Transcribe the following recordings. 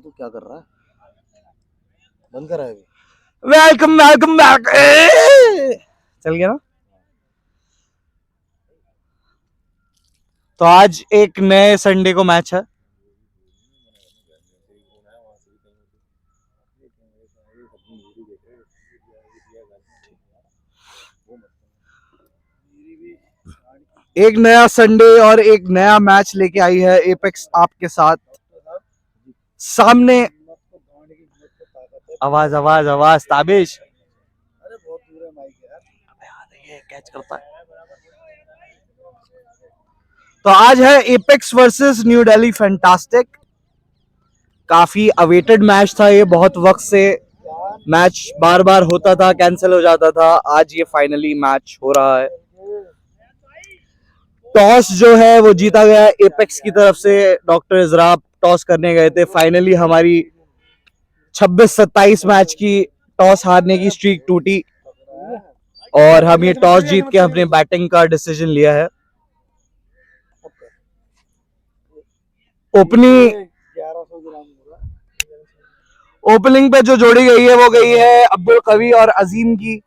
तू क्या कर रहा है? बंद करा है अभी? Welcome welcome back. चल गया ना। तो आज एक नए संडे को मैच है। एक नया संडे और एक नया मैच लेके आई है एपेक्स आपके साथ सामने। आवाज आवाज आवाज ताबिश। अरे बहुत दूर है माइक यार। ये कैच करता है। तो आज है apex versus new Delhi fantastic. काफी अवेटेड मैच था ये, बहुत वक्त से मैच बार बार होता था, कैंसिल हो जाता था। आज ये फाइनली मैच हो रहा है। टॉस जो है वो जीता गया एपेक्स की तरफ से। डॉक्टर इजराब टॉस करने गए थे। फाइनली हमारी 26-27 मैच की टॉस हारने की स्ट्रीक टूटी और हम ये टॉस जीत के अपने बैटिंग का डिसीजन लिया है। ओपनिंग पे जो जोड़ी गई है वो गई है अब्दुल कवी और अजीम की।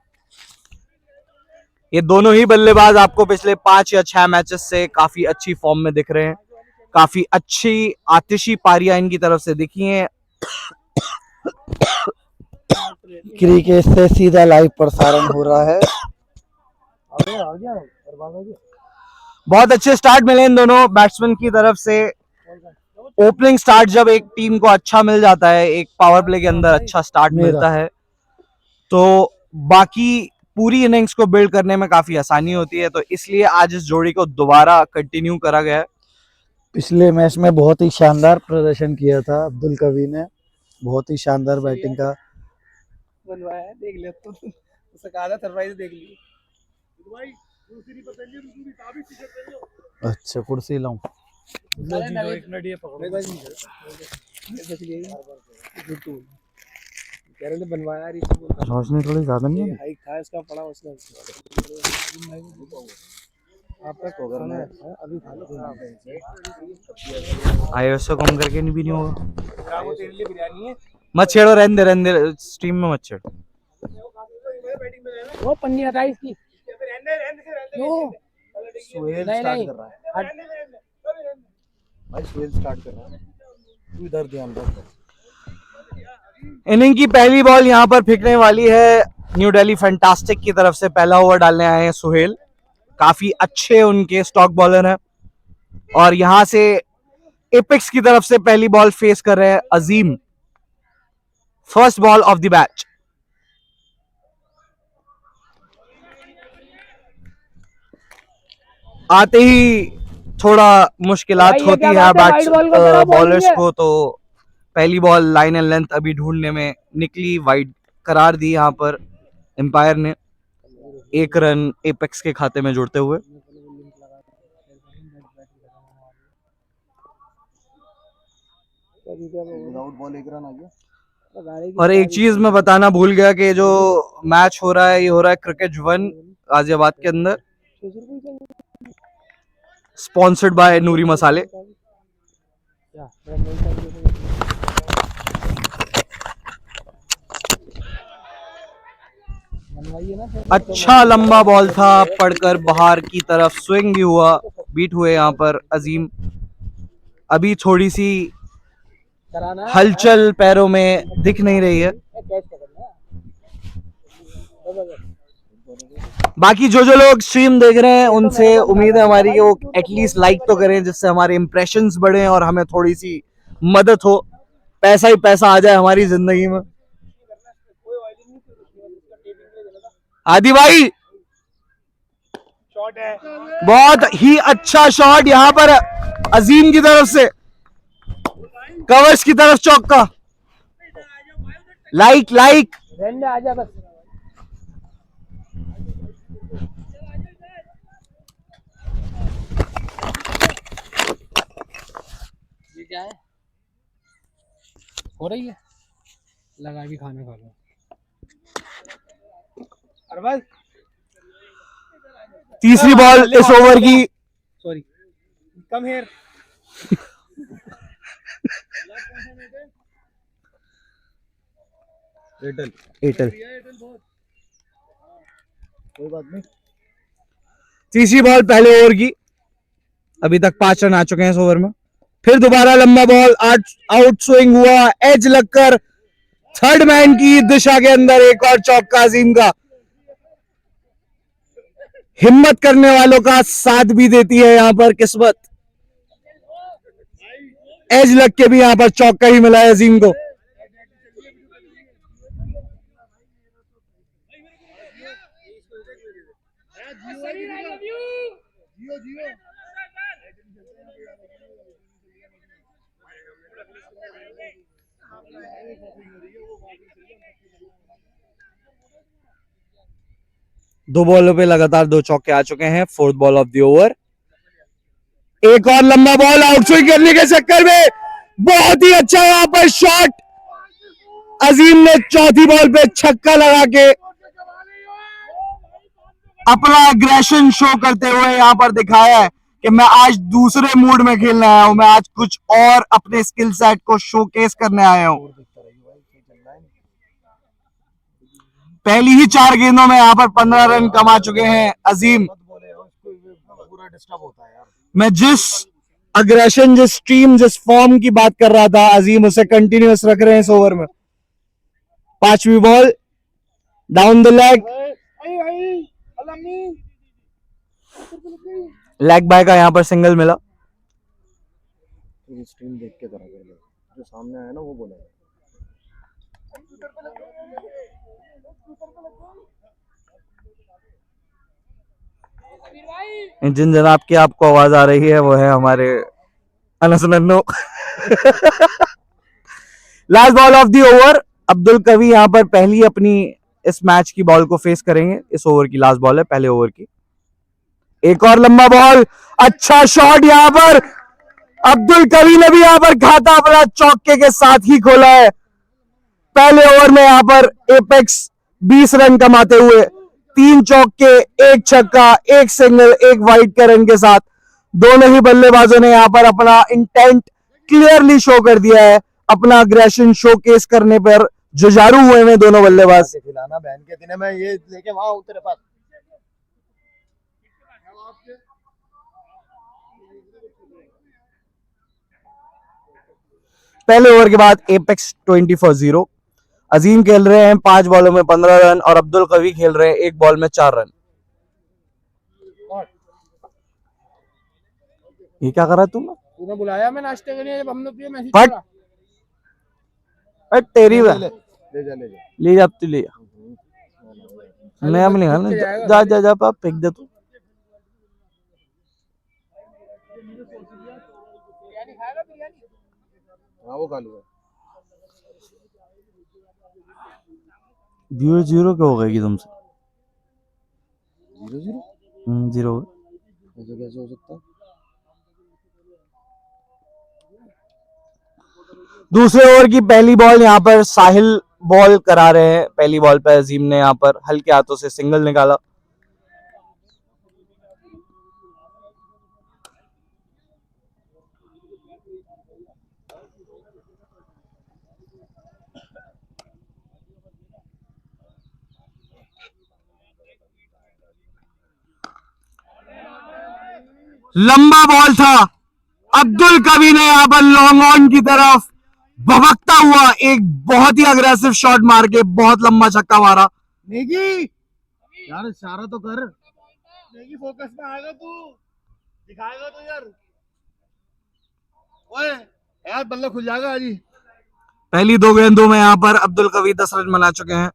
ये दोनों ही बल्लेबाज आपको पिछले 5 या 6 मैचेस से काफी अच्छी फॉर्म में दिख रहे हैं। काफी अच्छी आतिशी पारियां इनकी तरफ से दिखी हैं। क्रिकेट से सीधा लाइव प्रसारण हो रहा है। बहुत अच्छे स्टार्ट मिले इन दोनों बैट्समैन की तरफ से। ओपनिंग स्टार्ट जब एक टीम को अच्छा मिल जाता है, एक पावर प्ले के अंदर अच्छा स्टार्ट मिलता है, तो बाकी पूरी इनिंग्स को बिल्ड करने में काफी आसानी होती है। तो इसलिए आज इस जोड़ी को दोबारा कंटिन्यू करा गया है। पिछले मैच में बहुत ही शानदार प्रदर्शन किया था अब्दुल कवी ने। बहुत ही शानदार बैटिंग का बनवाया, देख ले तो उससे कहा था सरप्राइज देख ली। अच्छा कुर्सी लाऊं। बनवाया रोशनी थोड़ी ज्यादा नहीं है। हाइक था इसका पड़ा उसका। अभी आईएसओ कम करके भी नहीं होगा। बिरयानी है मत छेड़ो, रहने दे स्ट्रीम में मत छेड़ो। वो पन्नी हटा इसकी। सुहेल स्टार्ट कर रहा है भाई। सुहेल स्टार्ट कर रहा है। तू इधर ध्यान रख। इनिंग की पहली बॉल यहां पर फेंकने वाली है न्यू दिल्ली फैंटास्टिक की तरफ से। पहला ओवर डालने आए हैं सुहेल। काफी अच्छे उनके स्टॉक बॉलर हैं। और यहां से एपेक्स की तरफ से पहली बॉल फेस कर रहे हैं Azeem. First ball of the match. आते ही थोड़ा मुश्किलात होती है बॉलर्स को। तो पहली बॉल लाइन एंड लेंथ अभी ढूंढने में निकली, वाइड करार दी यहां पर एम्पायर ने। 1 रन एपेक्स के खाते में जुड़ते हुए। और एक चीज मैं बताना भूल गया कि जो मैच हो रहा है ये हो रहा है क्रिकेट 1 गाजियाबाद के अंदर, स्पॉन्सर्ड बाय नूरी मसाले। अच्छा लंबा बॉल था, पड़कर बाहर की तरफ स्विंग भी हुआ। बीट हुए यहाँ पर अजीम। अभी थोड़ी सी हलचल पैरों में दिख नहीं रही है। बाकी जो लोग स्ट्रीम देख रहे हैं उनसे उम्मीद है हमारी कि वो एटलीस्ट लाइक तो करें, जिससे हमारे इंप्रेशंस बढ़े और हमें थोड़ी सी मदद हो, पैसा ही पैसा आ जाए हमारी जिंदगी में। आदि भाई शॉट है, बहुत ही अच्छा शॉट यहां पर अजीम की तरफ से, कवर्स की तरफ चौका। लाइक लाइक आजा बस। ये क्या है? हो रही है, लगा भी खाना खा लो। अरे बस तीसरी बॉल इस ओवर की। Sorry, come here. Airtel Airtel. कोई बात नहीं। तीसरी बॉल पहले ओवर की, अभी तक 5 रन आ चुके हैं इस ओवर में। फिर दोबारा लंबा बॉल, आउट स्विंग हुआ, एज लगकर थर्ड मैन की दिशा के अंदर एक और चौका अजीम का। हिम्मत करने वालों का साथ भी देती है यहां पर किस्मत। एज लग के भी यहां पर चौका ही मिला है अजीम को। दो बॉलों पे लगातार 2 चौके आ चुके हैं। Fourth ball of the over, एक और लंबा बॉल, आउटस्विंग करने के चक्कर में बहुत ही अच्छा यहां पर शॉट। अजीम ने चौथी बॉल पे छक्का लगा के अपना एग्रेशन शो करते हुए यहां पर दिखाया है कि मैं आज दूसरे मूड में खेलने आया हूं, मैं आज कुछ और अपने स्किल सेट को शोकेस करने आया हूं। पहली ही 4 गेंदों में यहां पर 15 रन कमा चुके हैं अजीम। पूरा डिस्टर्ब होता है यार। मैं जिस अग्रेशन, जिस स्ट्रीम, जिस फॉर्म की बात कर रहा था, अजीम उसे कंटिन्यूअस रख रहे हैं इस ओवर में। पांचवी ball, down the leg, leg bye का यहां पर सिंगल मिला। स्ट्रीम देख के करा कर, जो सामने आया ना वो बोला। जिन जनाब की आपको आवाज आ रही है वो है हमारे Anas Nanno. Last ball of the over, Abdul कवी यहां पर पहली अपनी इस मैच की बॉल को फेस करेंगे। इस ओवर की लास्ट बॉल है, पहले ओवर की। एक और लंबा बॉल, अच्छा शॉट यहां पर अब्दुल कवी ने भी यहां पर खाता अपना चौके के साथ ही खोला है। पहले ओवर में यहां पर एपेक्स 20 रन कमाते हुए 3 चौके, 1 छक्का, 1 सिंगल, 1 वाइड के रन के साथ दोनों ही बल्लेबाजों ने यहां पर अपना इंटेंट क्लियरली शो कर दिया है। अपना अग्रेशन शोकेस करने पर जुझारू हुए हैं दोनों बल्लेबाज। खिलाना बहन के दिन मैं ये लेके वहां हूं तेरे पास। पहले ओवर के बाद एपेक्स 20 फॉर 0। अजीम खेल रहे हैं 5 बॉलों में 15 रन और अब्दुल कवी खेल रहे हैं 1 बॉल में 4 रन। ये क्या करा तूने बुलाया मैं नाश्ते के लिए, जब हम लोग मैसेज फट करा। तेरी ले जा ले जा, अब तू ले जा। मैं अब नहीं खाना, जा जा जा पाप फेंक दे तू। हाँ वो खा लूंगा। 0-0 क्या हो गई तुमसे? 0-0 0 ऐसे कैसे हो सकता है? दूसरे ओवर की पहली बॉल यहां पर साहिल बॉल करा रहे हैं। पहली बॉल पर अजीम ने यहां पर हल्के हाथों से सिंगल निकाला। लंबा बॉल था, अब्दुल कवी ने यहां पर लॉन्ग ऑन की तरफ भभकता हुआ एक बहुत ही अग्रेसिव शॉट मार के बहुत लंबा छक्का मारा। नेगी यार इशारा तो कर। नेगी फोकस में आएगा तू, दिखाएगा तो यार। ओए यार बल्ला खुल जाएगा आज ही। पहली 2 गेंदों में यहां पर अब्दुल कवी 10 रन बना चुके हैं।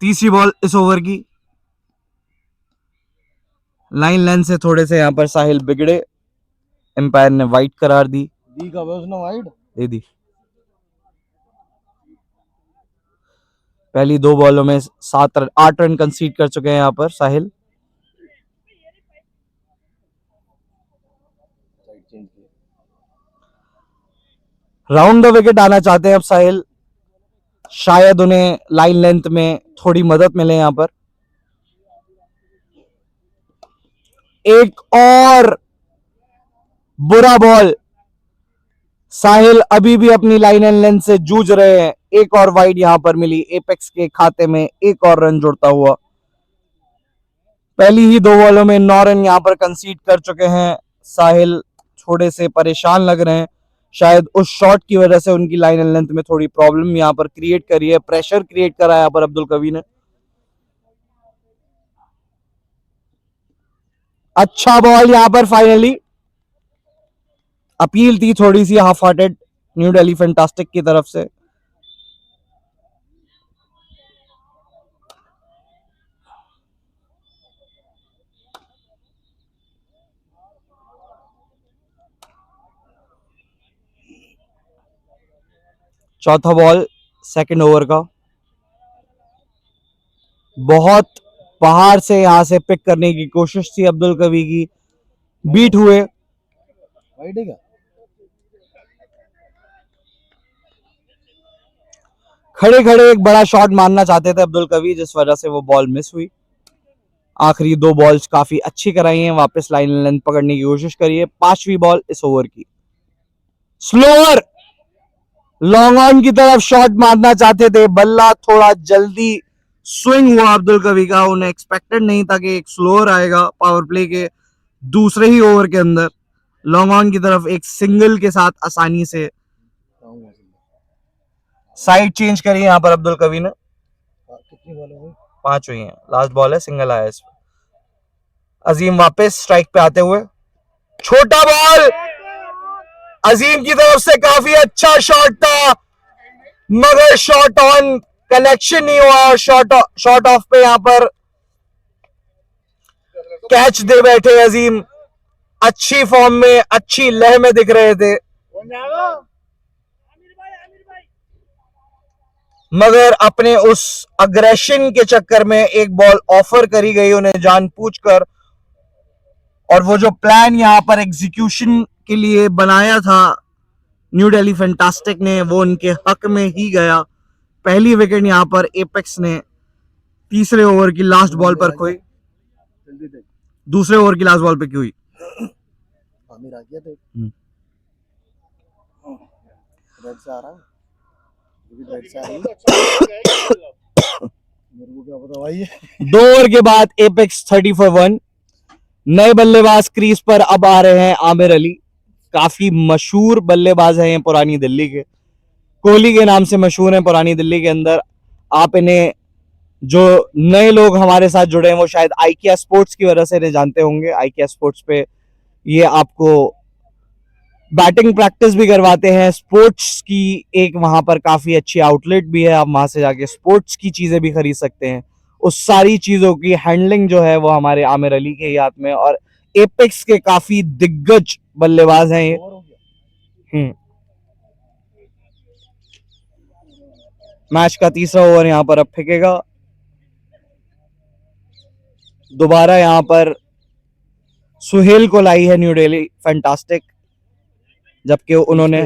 तीसरी बॉल इस ओवर की, लाइन लेंथ से थोड़े से यहां पर साहिल बिगड़े, एम्पायर ने वाइड करार दी। दी कब है उसने वाइड? दे दी। पहली 2 बॉलों में 8 रन कंसीड कर चुके हैं यहां पर साहिल। राउंड द विकेट आना चाहते हैं अब साहिल, शायद उन्हें लाइन लेंथ में थोड़ी मदद मिले यहां पर। एक और बुरा बॉल, साहिल अभी भी अपनी लाइन एंड लेंथ से जूझ रहे हैं। एक और वाइड यहां पर मिली, एपेक्स के खाते में एक और रन जुड़ता हुआ। पहली ही 2 बॉलों में 9 रन यहां पर कंसीड कर चुके हैं साहिल। थोड़े से परेशान लग रहे हैं, शायद उस शॉट की वजह से उनकी लाइन एंड लेंथ में थोड़ी प्रॉब्लम यहां पर क्रिएट करी है, प्रेशर क्रिएट करा है यहां पर अब्दुल कवी ने। अच्छा बॉल यहां पर फाइनली, अपील थी थोड़ी सी half hearted new Delhi fantastic की तरफ से। चौथा बॉल सेकंड ओवर का, बहुत बाहर से यहां से पिक करने की कोशिश थी अब्दुल कवी की, बीट हुए। वाइड है क्या? खड़े खड़े एक बड़ा शॉट मारना चाहते थे अब्दुल कवी, जिस वजह से वो बॉल मिस हुई। आखिरी 2 बॉल्स काफी अच्छी कराई हैं, वापस लाइन लेंथ पकड़ने की कोशिश करिए। 5वीं बॉल इस ओवर की, स्लोअर लॉन्ग ऑन की तरफ शॉट मारना चाहते थे, बल्ला थोड़ा जल्दी स्विंग हुआ अब्दुल कवी का। उन्हें एक्सपेक्टेड नहीं था कि एक स्लोअर आएगा पावर प्ले के दूसरे ही ओवर के अंदर। लॉन्ग ऑन की तरफ एक सिंगल के साथ आसानी से साइड चेंज करी यहां पर अब्दुल कवी ने। कितनी बॉल हो गई? 5 हुई हैं, लास्ट बॉल है, सिंगल आया इस पर। अजीम वापस स्ट्राइक पे आते हुए, छोटा बॉल अजीम की तरफ से काफी अच्छा शॉट था, मगर शॉट ऑन कनेक्शन नहीं हुआ और शॉट ऑफ पे यहां पर कैच दे बैठे अजीम। अच्छी फॉर्म में, अच्छी लय में दिख रहे थे, मगर अपने उस अग्रेशन के चक्कर में एक बॉल ऑफर करी गई उन्हें जानबूझकर, और वो जो प्लान यहां पर एग्जीक्यूशन के लिए बनाया था न्यू दिल्ली फैंटास्टिक ने, वो उनके हक में ही गया। पहली विकेट यहां पर एपेक्स ने तीसरे ओवर की लास्ट बॉल पर खोई। दूसरे ओवर की लास्ट बॉल पे की हुई। आमिर आ गया तो रेड से आ रहा है, रेड से आ रही है। मेरे को क्या पता भाई। 2 ओवर के बाद एपेक्स 30 for 1। नए बल्लेबाज क्रीज पर अब आ रहे हैं आमिर अली। काफी मशहूर बल्लेबाज हैं ये पुरानी दिल्ली के, कोहली के नाम से मशहूर हैं पुरानी दिल्ली के अंदर। आप इन्हें, जो नए लोग हमारे साथ जुड़े हैं वो शायद आईकिया स्पोर्ट्स की वजह से इन्हें जानते होंगे। आईकिया स्पोर्ट्स पे ये आपको बैटिंग प्रैक्टिस भी करवाते हैं, स्पोर्ट्स की एक वहां पर काफी अच्छी आउटलेट भी है, आप वहां से जाके स्पोर्ट्स की चीजें भी खरीद सकते हैं। उस सारी चीजों की हैंडलिंग जो है वो हमारे आमिर अली के ही हाथ में, और एपेक्स के काफी दिग्गज बल्लेबाज हैं ये। मैच का तीसरा ओवर यहां पर अब फेंकेगा। दोबारा यहां पर सुहेल को लाई है न्यू दिल्ली फैंटास्टिक, जबकि उन्होंने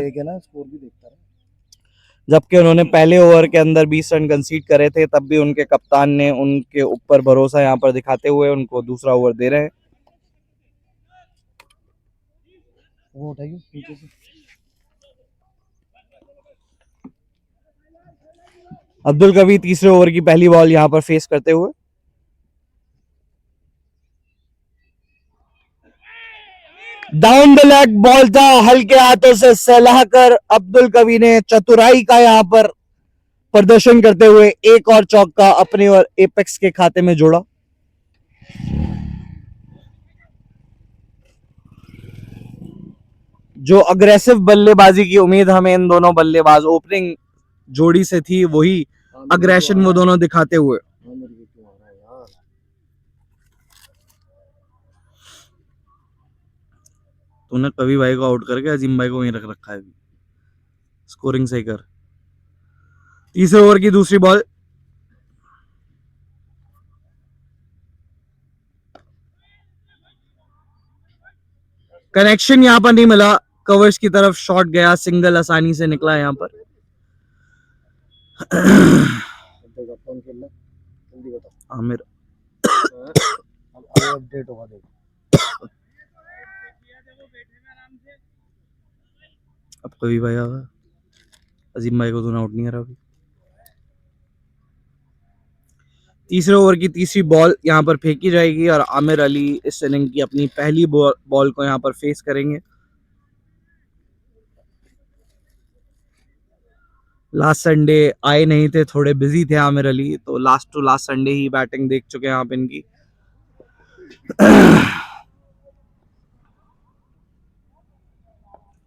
पहले ओवर के अंदर 20 रन कंसीड करे थे, तब भी उनके कप्तान ने उनके ऊपर भरोसा यहां पर दिखाते हुए उनको दूसरा ओवर दे रहे हैं। वो उठाइए नीचे से। अब्दुल कवी तीसरे ओवर की पहली बॉल यहां पर फेस करते हुए, डाउन द लेग बॉल था, हल्के हाथों से सहलाकर अब्दुल कवी ने चतुराई का यहां पर प्रदर्शन करते हुए एक और चौका अपने और एपेक्स के खाते में जोड़ा। जो अग्रेसिव बल्लेबाजी की उम्मीद हमें इन दोनों बल्लेबाज ओपनिंग जोड़ी से थी, वही अग्रेशन वो दोनों दिखाते हुए। तूने कवि भाई को आउट करके अजीम भाई को वहीं रख रखा है, स्कोरिंग सही कर। तीसरे ओवर की दूसरी बॉल, कनेक्शन यहां पर नहीं मिला, कवर्स की तरफ शॉट गया, सिंगल आसानी से निकला यहां पर। आमिर अपडेट होगा अब कभी भाई आ गया, अजीम भाई को तो आउट नहीं करा अभी। तीसरे ओवर की तीसरी बॉल यहाँ पर फेंकी जाएगी और आमिर अली इस इनिंग की अपनी पहली बॉल को यहाँ पर फेस करेंगे। लास्ट संडे आए नहीं थे, थोड़े बिजी थे आमिर अली, तो लास्ट टू लास्ट संडे ही बैटिंग देख चुके हैं आप इनकी।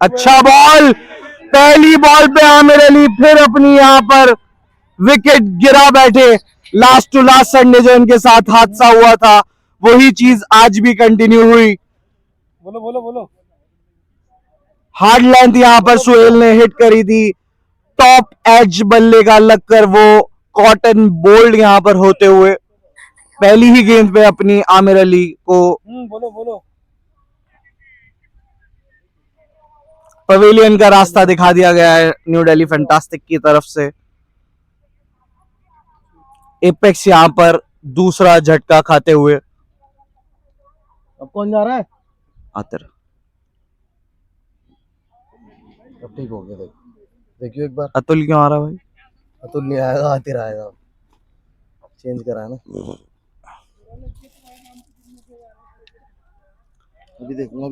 अच्छा बॉल, पहली बॉल पे आमिर अली फिर अपनी यहाँ पर विकेट गिरा बैठे। लास्ट टू लास्ट संडे जो इनके साथ हादसा हुआ था वही चीज आज भी कंटिन्यू हुई। बोलो बोलो बोलो। हार्ड लेंथ यहाँ पर सुहेल ने हिट करी थी, टॉप एज बल्ले का लगकर वो कॉटन बोल्ड यहाँ पर होते हुए पहली ही गेंद पे अपनी आमिर अली को बोलो बोलो। पवेलियन का रास्ता दिखा दिया गया है न्यू दिल्ली फैंटास्टिक की तरफ से। एपेक्स यहाँ पर दूसरा झटका खाते हुए। अब कौन जा रहा है? आतिर अब ठीक हो गया, देख देखियो एक बार। अतुल क्यों आ रहा है भाई? अतुल नहीं आएगा, आतिर आएगा, चेंज करा है ना। अभी देखूंगा।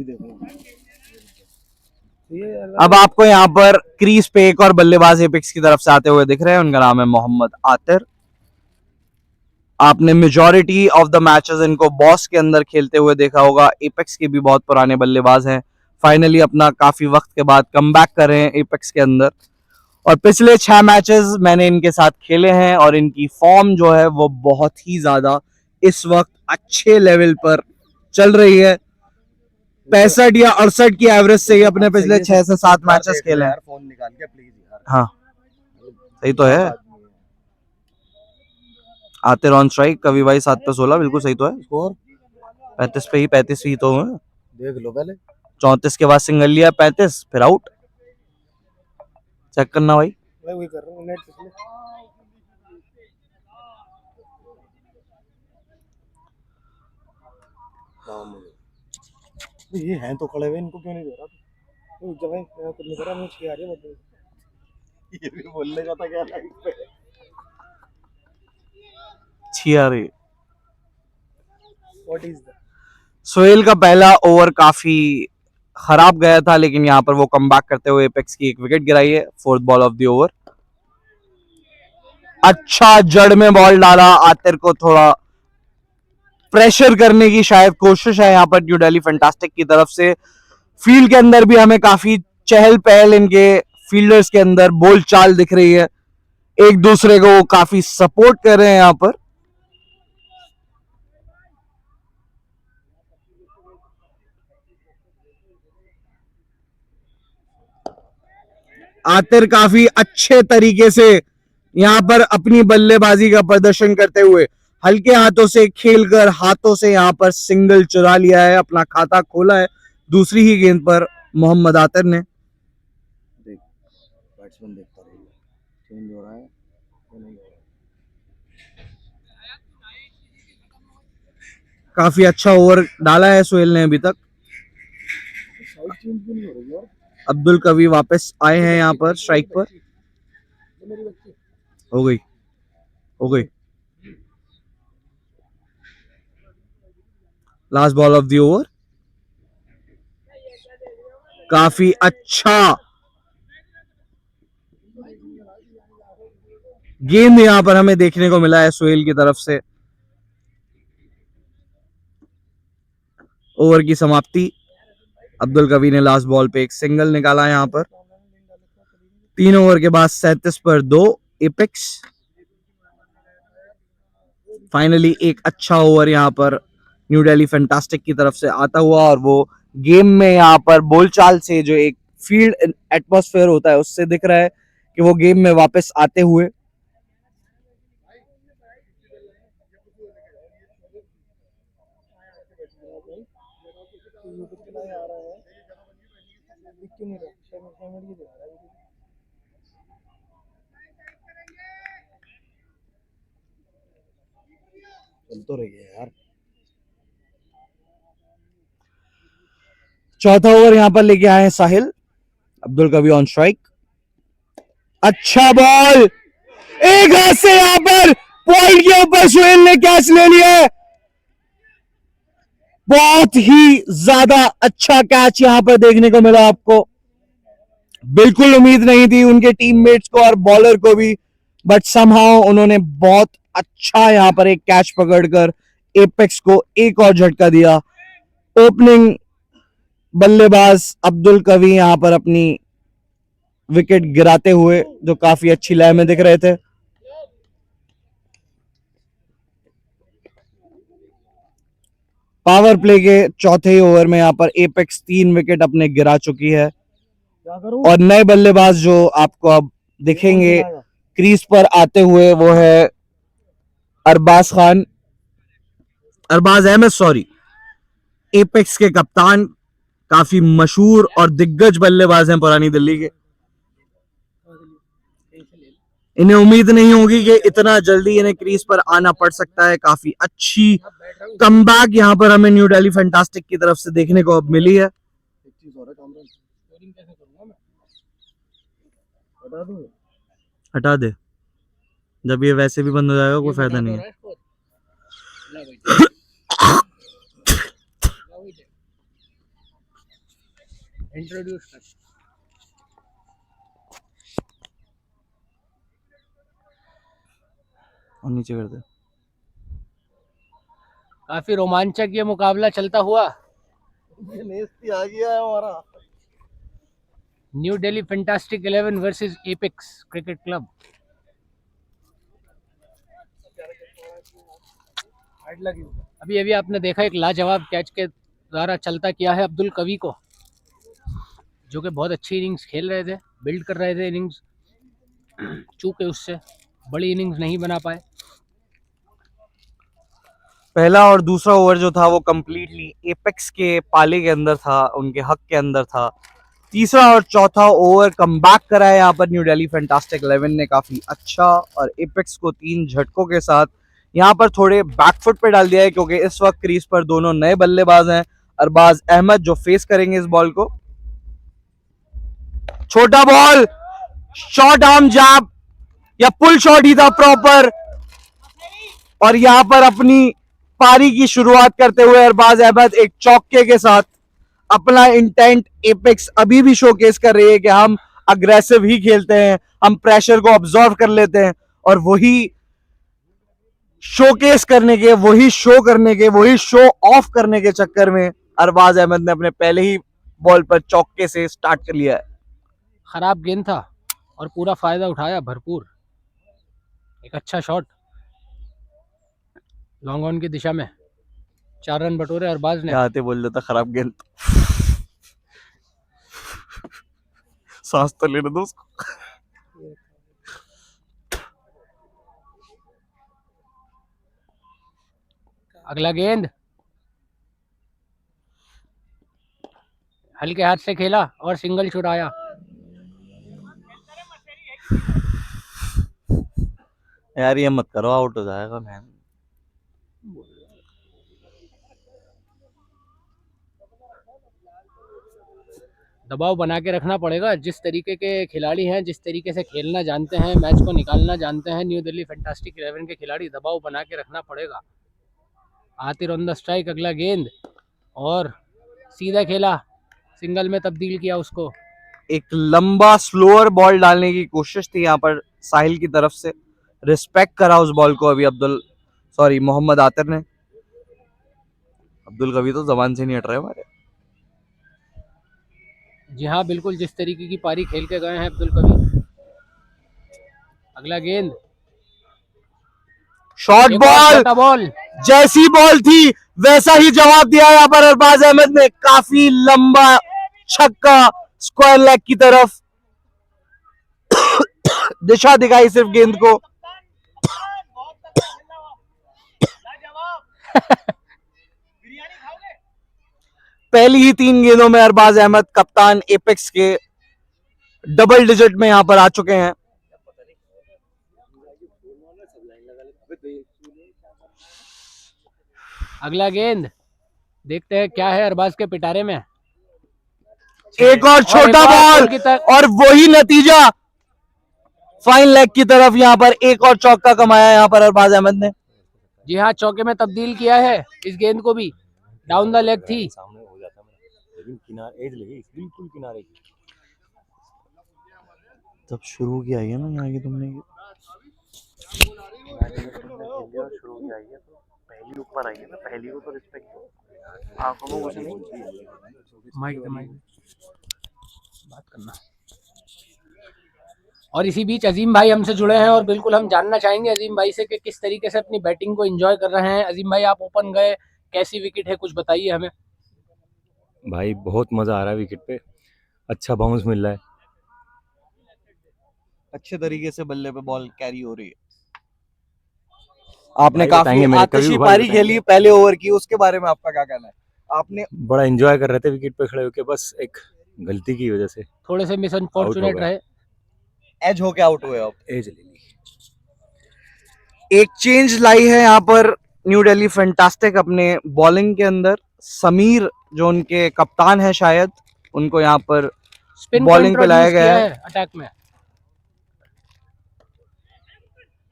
अब आपको यहाँ पर क्रीज पे एक और बल्लेबाज एपेक्स की तरफ से आते हुए दिख रहे हैं, उनका नाम है मोहम्मद आतिर। आपने मेजॉरिटी ऑफ द मैचेस इनको बॉस के अंदर खेलते हुए देखा होगा। एपेक्स के भी बहुत पुराने बल्लेबाज हैं, फाइनली अपना काफी वक्त के बाद कमबैक कर रहे हैं एपेक्स के अंदर। और पिछले 6 मैचेस मैंने इनके साथ खेले हैं और इनकी फॉर्म जो है वो बहुत ही ज्यादा इस वक्त अच्छे लेवल पर चल रही है। 65 या 68 की एवरेज से ही अपने पिछले 6 से 7 मैचेस खेले हैं। फोन निकाल के प्लीज यार। हाँ सही तो है। आतिर ऑन स्ट्राइक, कवि भाई 7 पे 16, बिल्कुल सही तो है। स्कोर 35 पे ही 35 ही तो है। देख लो पहले। 34 के बाद सिंगल लिया, 35 फिर आउट। चेक करना भाई। मैं वही कर रहा हूँ नेट पे। ये हैं तो खड़े हुए, इनको क्यों नहीं दे रहा? जब मैं कुछ नहीं कर रहा, मुझे 6 आ रही है मतलब। ये भी बोलने का था क्या लाइफ पे? छियारी। व्हाट इज द सोहेल का पहला ओवर काफी खराब गया था, लेकिन यहाँ पर वो कमबैक करते हुए एपेक्स की एक विकेट गिराई है। 4th ball of the over. अच्छा जड़ में बॉल डाला, आतिर को थोड़ा प्रेशर करने की शायद कोशिश है यहाँ पर न्यू दिल्ली फैंटास्टिक की तरफ से। फील्ड के अंदर भी हमें काफी चहल पहल इनके फील्डर्स के अंदर बोल चाल दिख रही है, एक दूसरे को काफी सपोर्ट कर रहे हैं यहाँ पर। आतिर काफी अच्छे तरीके से यहाँ पर अपनी बल्लेबाजी का प्रदर्शन करते हुए हल्के हाथों से खेलकर हाथों से यहाँ पर सिंगल चुरा लिया है, अपना खाता खोला है दूसरी ही गेंद पर मोहम्मद आतिर ने। देख बैट्समैन देखता रहेगा चेंज हो रहा है या नहीं हो रहा है। काफी अच्छा ओवर डाला है सोहेल ने अभी तक। साइड चेंज क्यों नहीं हो रही यार? अब्दुल कवी वापस आए हैं यहाँ पर स्ट्राइक पर। हो गई हो गई। Last ball of the over. काफी अच्छा गेंद यहां पर हमें देखने को मिला है सोहेल की तरफ से। ओवर की समाप्ति। अब्दुल कवी ने लास्ट बॉल पे एक सिंगल निकाला यहां पर। 3 ओवर के बाद 37 पर 2 एपेक्स। फाइनली एक अच्छा ओवर यहां पर न्यू दिल्ली फैंटास्टिक की तरफ से आता हुआ, और वो गेम में यहाँ पर बोलचाल से जो एक फील्ड एटमॉस्फेयर होता है उससे दिख रहा है कि वो गेम में वापस आते हुए। चल तो रही है यार। चौथा ओवर यहां पर लेके आए हैं साहिल। अब्दुल कवी ऑन स्ट्राइक, अच्छा बॉल, एक हाथ से यहां पर पॉइंट के ऊपर सुहेल ने कैच ले लिया है। बहुत ही ज्यादा अच्छा कैच यहां पर देखने को मिला आपको, बिल्कुल उम्मीद नहीं थी उनके टीममेट्स को और बॉलर को भी, बट समहाउ उन्होंने बहुत अच्छा यहां पर एक कैच पकड़कर एपेक्स को एक और झटका दिया। ओपनिंग बल्लेबाज अब्दुल कवी यहां पर अपनी विकेट गिराते हुए जो काफी अच्छी लय में दिख रहे थे। पावर प्ले के चौथे ही ओवर में यहां पर एपेक्स 3 विकेट अपने गिरा चुकी है और नए बल्लेबाज जो आपको अब दिखेंगे क्रीज पर आते हुए वो है अरबाज अहमद, सॉरी, एपेक्स के कप्तान, काफी मशहूर और दिग्गज बल्लेबाज हैं पुरानी दिल्ली के। इन्हें उम्मीद नहीं होगी कि इतना जल्दी इन्हें क्रीज पर आना पड़ सकता है। काफी अच्छी कमबैक यहां पर हमें न्यू दिल्ली फैंटास्टिक की तरफ से देखने को अब मिली है। हटा दे, जब ये वैसे भी बंद हो जाएगा कोई फायदा नहीं है। इंट्रोड्यूस कर। और नीचे कर दे। काफी रोमांचक ये मुकाबला चलता हुआ। आ गया है हमारा new Delhi fantastic 11 versus apex cricket club. अभी अभी आपने देखा एक लाजवाब कैच के द्वारा चलता किया है अब्दुल कवी को, जो कि बहुत अच्छी इनिंग्स खेल रहे थे, बिल्ड कर रहे थे इनिंग्स, चूंकि उससे बड़ी इनिंग्स नहीं बना पाए। पहला और दूसरा ओवर जो था वो कंप्लीटली एपेक्स के पाले के अंदर था, उनके हक के अंदर था। तीसरा और चौथा ओवर कमबैक करा है यहाँ पर न्यू दिल्ली फैंटास्टिक 11 ने काफी अच्छा, और एपेक्स को 3 झटकों के साथ यहाँ पर थोड़े बैकफुट पे डाल दिया है, क्योंकि इस वक्त क्रीज पर दोनों नए बल्लेबाज हैं, अरबाज अहमद जो फेस करेंगे इस बॉल को। छोटा बॉल, शॉर्ट आर्म जैब या पुल शॉट ही था प्रॉपर, और यहां पर अपनी पारी की शुरुआत करते हुए अरबाज अहमद एक चौके के साथ अपना इंटेंट एपेक्स अभी भी शोकेस कर रही है कि हम अग्रेसिव ही खेलते हैं, हम प्रेशर को ऑब्जर्व कर लेते हैं, और वही शोकेस करने के, वही शो करने के, वही शो ऑफ करने के चक्कर में अरबाज अहमद ने अपने पहले ही बॉल पर चौके से स्टार्ट कर लिया है। खराब गेंद था और पूरा फायदा उठाया भरपूर। एक अच्छा शॉट लॉन्ग ऑन की दिशा में, 4 रन बटोरे अरबाज ने। आते बोल देता खराब गेंद। सांस तो लेने दो उसको। अगला गेंद हल्के हाथ से खेला और सिंगल छुड़ाया। यार ये मत करो, आउट हो जाएगा मैन। दबाव बना के रखना पड़ेगा। जिस तरीके के खिलाड़ी हैं, जिस तरीके से खेलना जानते हैं, मैच को निकालना जानते हैं न्यू दिल्ली फैंटास्टिक 11 के खिलाड़ी, दबाव बना के रखना पड़ेगा। आतिर ऑन द स्ट्राइक, अगला गेंद और सीधा खेला, सिंगल में तब्दील किया उसको। एक लंबा स्लोअर बॉल डालने की कोशिश थी यहाँ पर साहिल की तरफ से, रिस्पेक्ट करा उस बॉल को अभी मोहम्मद आतिर ने। अब्दुल कवी तो जबान से नहीं हट रहे हमारे। जी हाँ, बिल्कुल जिस तरीके की पारी खेल के गए हैं अब्दुल कवी। अगला गेंद, शॉर्ट बॉल, जैसी बॉल थी वैसा ही जवाब दिया यहाँ पर अरबाज अहमद ने। काफी लंबा छक्का स्क्वायर लेग की तरफ, दिशा दिखाई सिर्फ गेंद को। पहली ही 3 गेंदों में अरबाज अहमद कप्तान एपेक्स के डबल डिजिट में यहां पर आ चुके हैं। अगला गेंद देखते हैं क्या है अरबाज के पिटारे में। एक और छोटा बॉल और वही नतीजा फाइन लेग की तरफ। यहाँ पर एक और चौका कमाया यहाँ पर अरबाज अहमद ने। जी हाँ, चौके में तब्दील किया है इस गेंद को भी। डाउन द लेग थी। सामने हो जाता लेकिन किनारे एज लगी, बिल्कुल किनारे की। तब शुरू किया है ना यहाँ की तुमने शुरू किया है तो पहली ऊपर आई है ना, पहली को तो रिस्पेक्ट दो। आंखों में कुछ नहीं। माइक बात करना। और इसी बीच अजीम भाई हमसे जुड़े हैं और बिल्कुल हम जानना चाहेंगे अजीम भाई से कि किस तरीके से अपनी बैटिंग को एंजॉय कर रहे हैं। अजीम भाई, आप ओपन गए, कैसी विकेट है, कुछ बताइए हमें। भाई बहुत मजा आ रहा है विकेट पे, अच्छा बाउंस मिल रहा है, अच्छे तरीके से बल्ले पे बॉल कैरी हो रही है। आपने भाई काफी बताएंगे मेरे कभी आतिशी भाई पारी बताएंगे। खेली पहले ओवर की, उसके बारे में आपका क्या कहना है? आपने बड़ा एंजॉय कर रहे थे विकेट पे खड़े होके, बस एक गलती की वजह से थोड़े से मिस अनफॉर्चुनेट गए। रहे, एज होके आउट हुए। आप एज ले ली। एक चेंज लाई है यहाँ पर न्यू दिल्ली फैंटास्टिक अपने बॉलिंग के अंदर। समीर जो उनके कप्तान है शायद, उनको यहाँ पर स्पिन बॉलिंग पे लाया गया है। अटैक में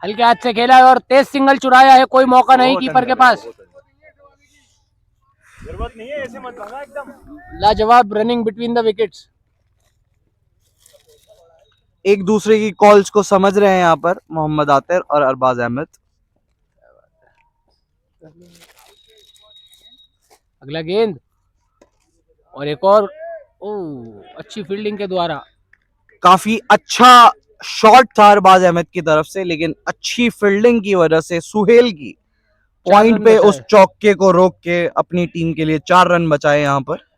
हल्के हाथ से खेला है और तेज सिंगल चुराया है, कोई मौका नहीं कीपर के पास। जरूरत नहीं है, ऐसे मत भागा एकदम। लाजवाब रनिंग बिटवीन द विकेट्स। एक दूसरे की कॉल्स को समझ रहे हैं यहाँ पर मोहम्मद आतिर और अरबाज अहमद। अगला गेंद और एक और अच्छी फील्डिंग के द्वारा। काफी अच्छा शॉट था अरबाज अहमद की तरफ से, लेकिन अच्छी फील्डिंग की वजह से सुहेल की पॉइंट पे उस चौके को रोक के अपनी टीम के लिए 4 रन बचाए यहाँ पर।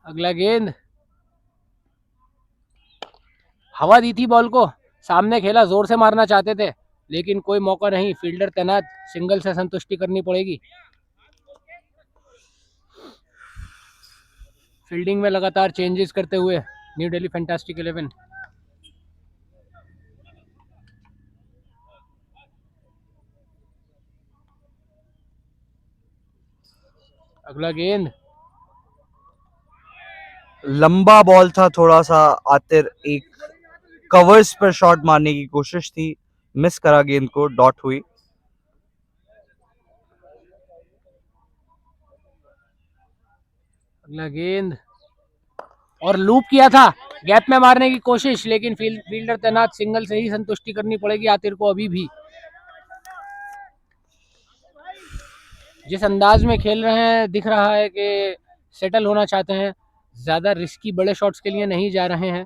अगला गेंद हवा दी थी बॉल को, सामने खेला, जोर से मारना चाहते थे लेकिन कोई मौका नहीं, फील्डर तैनात, सिंगल से संतुष्टि करनी पड़ेगी। फील्डिंग में लगातार चेंजेस करते हुए न्यू दिल्ली फैंटास्टिक 11। अगला गेंद लंबा बॉल था थोड़ा सा। आतिर एक कवर्स पर शॉट मारने की कोशिश थी, मिस करा गेंद को, डॉट हुई। अगला गेंद और लूप किया था, गैप में मारने की कोशिश, लेकिन फील्डर तैनात, सिंगल से ही संतुष्टि करनी पड़ेगी आतिर को अभी भी। जिस अंदाज में खेल रहे हैं दिख रहा है कि सेटल होना चाहते हैं, ज्यादा रिस्की बड़े शॉट्स के लिए नहीं जा रहे हैं,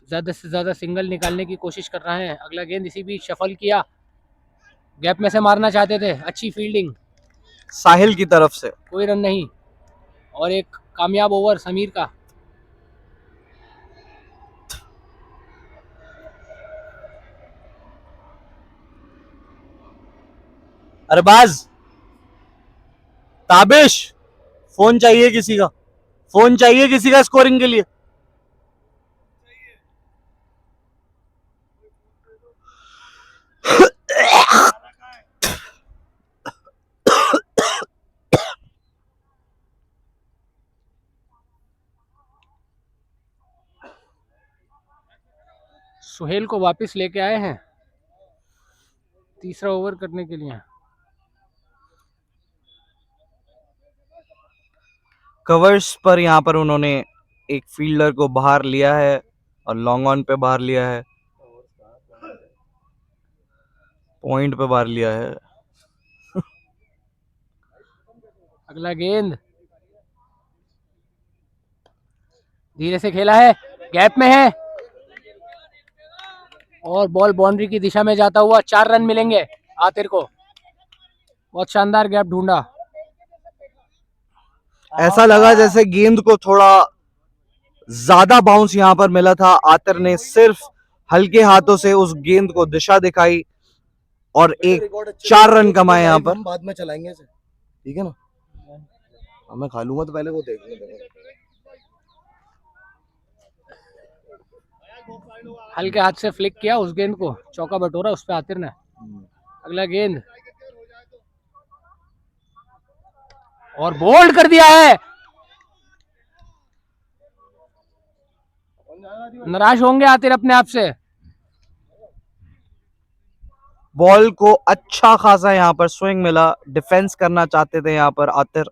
ज्यादा से ज्यादा सिंगल निकालने की कोशिश कर रहे हैं। अगला गेंद इसी बीच शफल किया, गैप में से मारना चाहते थे, अच्छी फील्डिंग साहिल की तरफ से, कोई रन नहीं और एक कामयाब ओवर समीर का। अरबाज, ताबिश, फोन चाहिए किसी का, फोन चाहिए किसी का स्कोरिंग के लिए। सुहेल को वापस लेके आए हैं तीसरा ओवर करने के लिए। कवर्स पर यहाँ पर उन्होंने एक फील्डर को बाहर लिया है और लॉन्ग ऑन पे बाहर लिया है, पॉइंट पे बाहर लिया है। अगला गेंद धीरे से खेला है, गैप में है और बॉल बाउंड्री की दिशा में जाता हुआ 4 रन मिलेंगे आतिर को। बहुत शानदार गैप ढूंढा। ऐसा लगा जैसे गेंद को थोड़ा ज्यादा बाउंस यहाँ पर मिला था। आतिर ने सिर्फ हल्के हाथों से उस गेंद को दिशा दिखाई और एक 4 रन कमाए यहाँ पर। बाद में चलाएंगे इसे, ठीक है ना? मैं खा लूंगा तो पहले वो देख लेंगे। हल्के हाथ से फ्लिक किया उस गेंद को, चौका बटोरा उस पे आतिर ने। अगला गेंद और बोल्ड कर दिया है। नाराज होंगे आतिर अपने आप से। बॉल को अच्छा खासा यहाँ पर स्विंग मिला, डिफेंस करना चाहते थे यहाँ पर आतिर,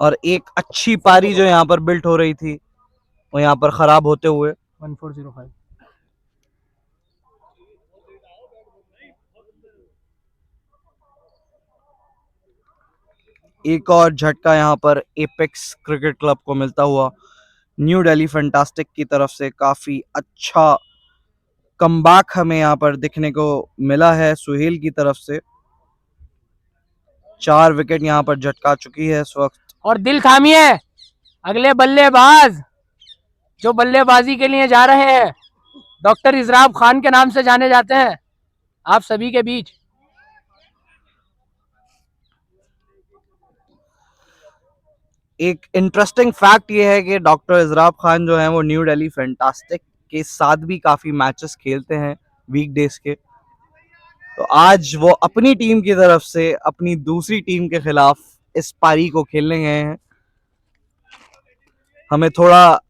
और एक अच्छी पारी जो यहाँ पर बिल्ट हो रही थी वो यहाँ पर खराब होते हुए 1405। एक और झटका यहाँ पर एपेक्स क्रिकेट क्लब को मिलता हुआ। न्यू दिल्ली फैंटास्टिक की तरफ से काफी अच्छा कमबैक हमें यहाँ पर दिखने को मिला है सुहेल की तरफ से। 4 विकेट यहाँ पर झटका चुकी है इस वक्त। और दिल थामिए, अगले बल्लेबाज जो बल्लेबाजी के लिए जा रहे हैं डॉक्टर इजराब खान के नाम से जाने जाते हैं आप सभी के बीच। एक इंटरेस्टिंग फैक्ट ये है कि डॉक्टर इजराब खान जो है वो न्यू दिल्ली फैंटास्टिक के साथ भी काफी मैचेस खेलते हैं वीकडेज के। तो आज वो अपनी टीम की तरफ से अपनी दूसरी टीम के खिलाफ इस पारी को खेलने गए हैं। हमें थोड़ा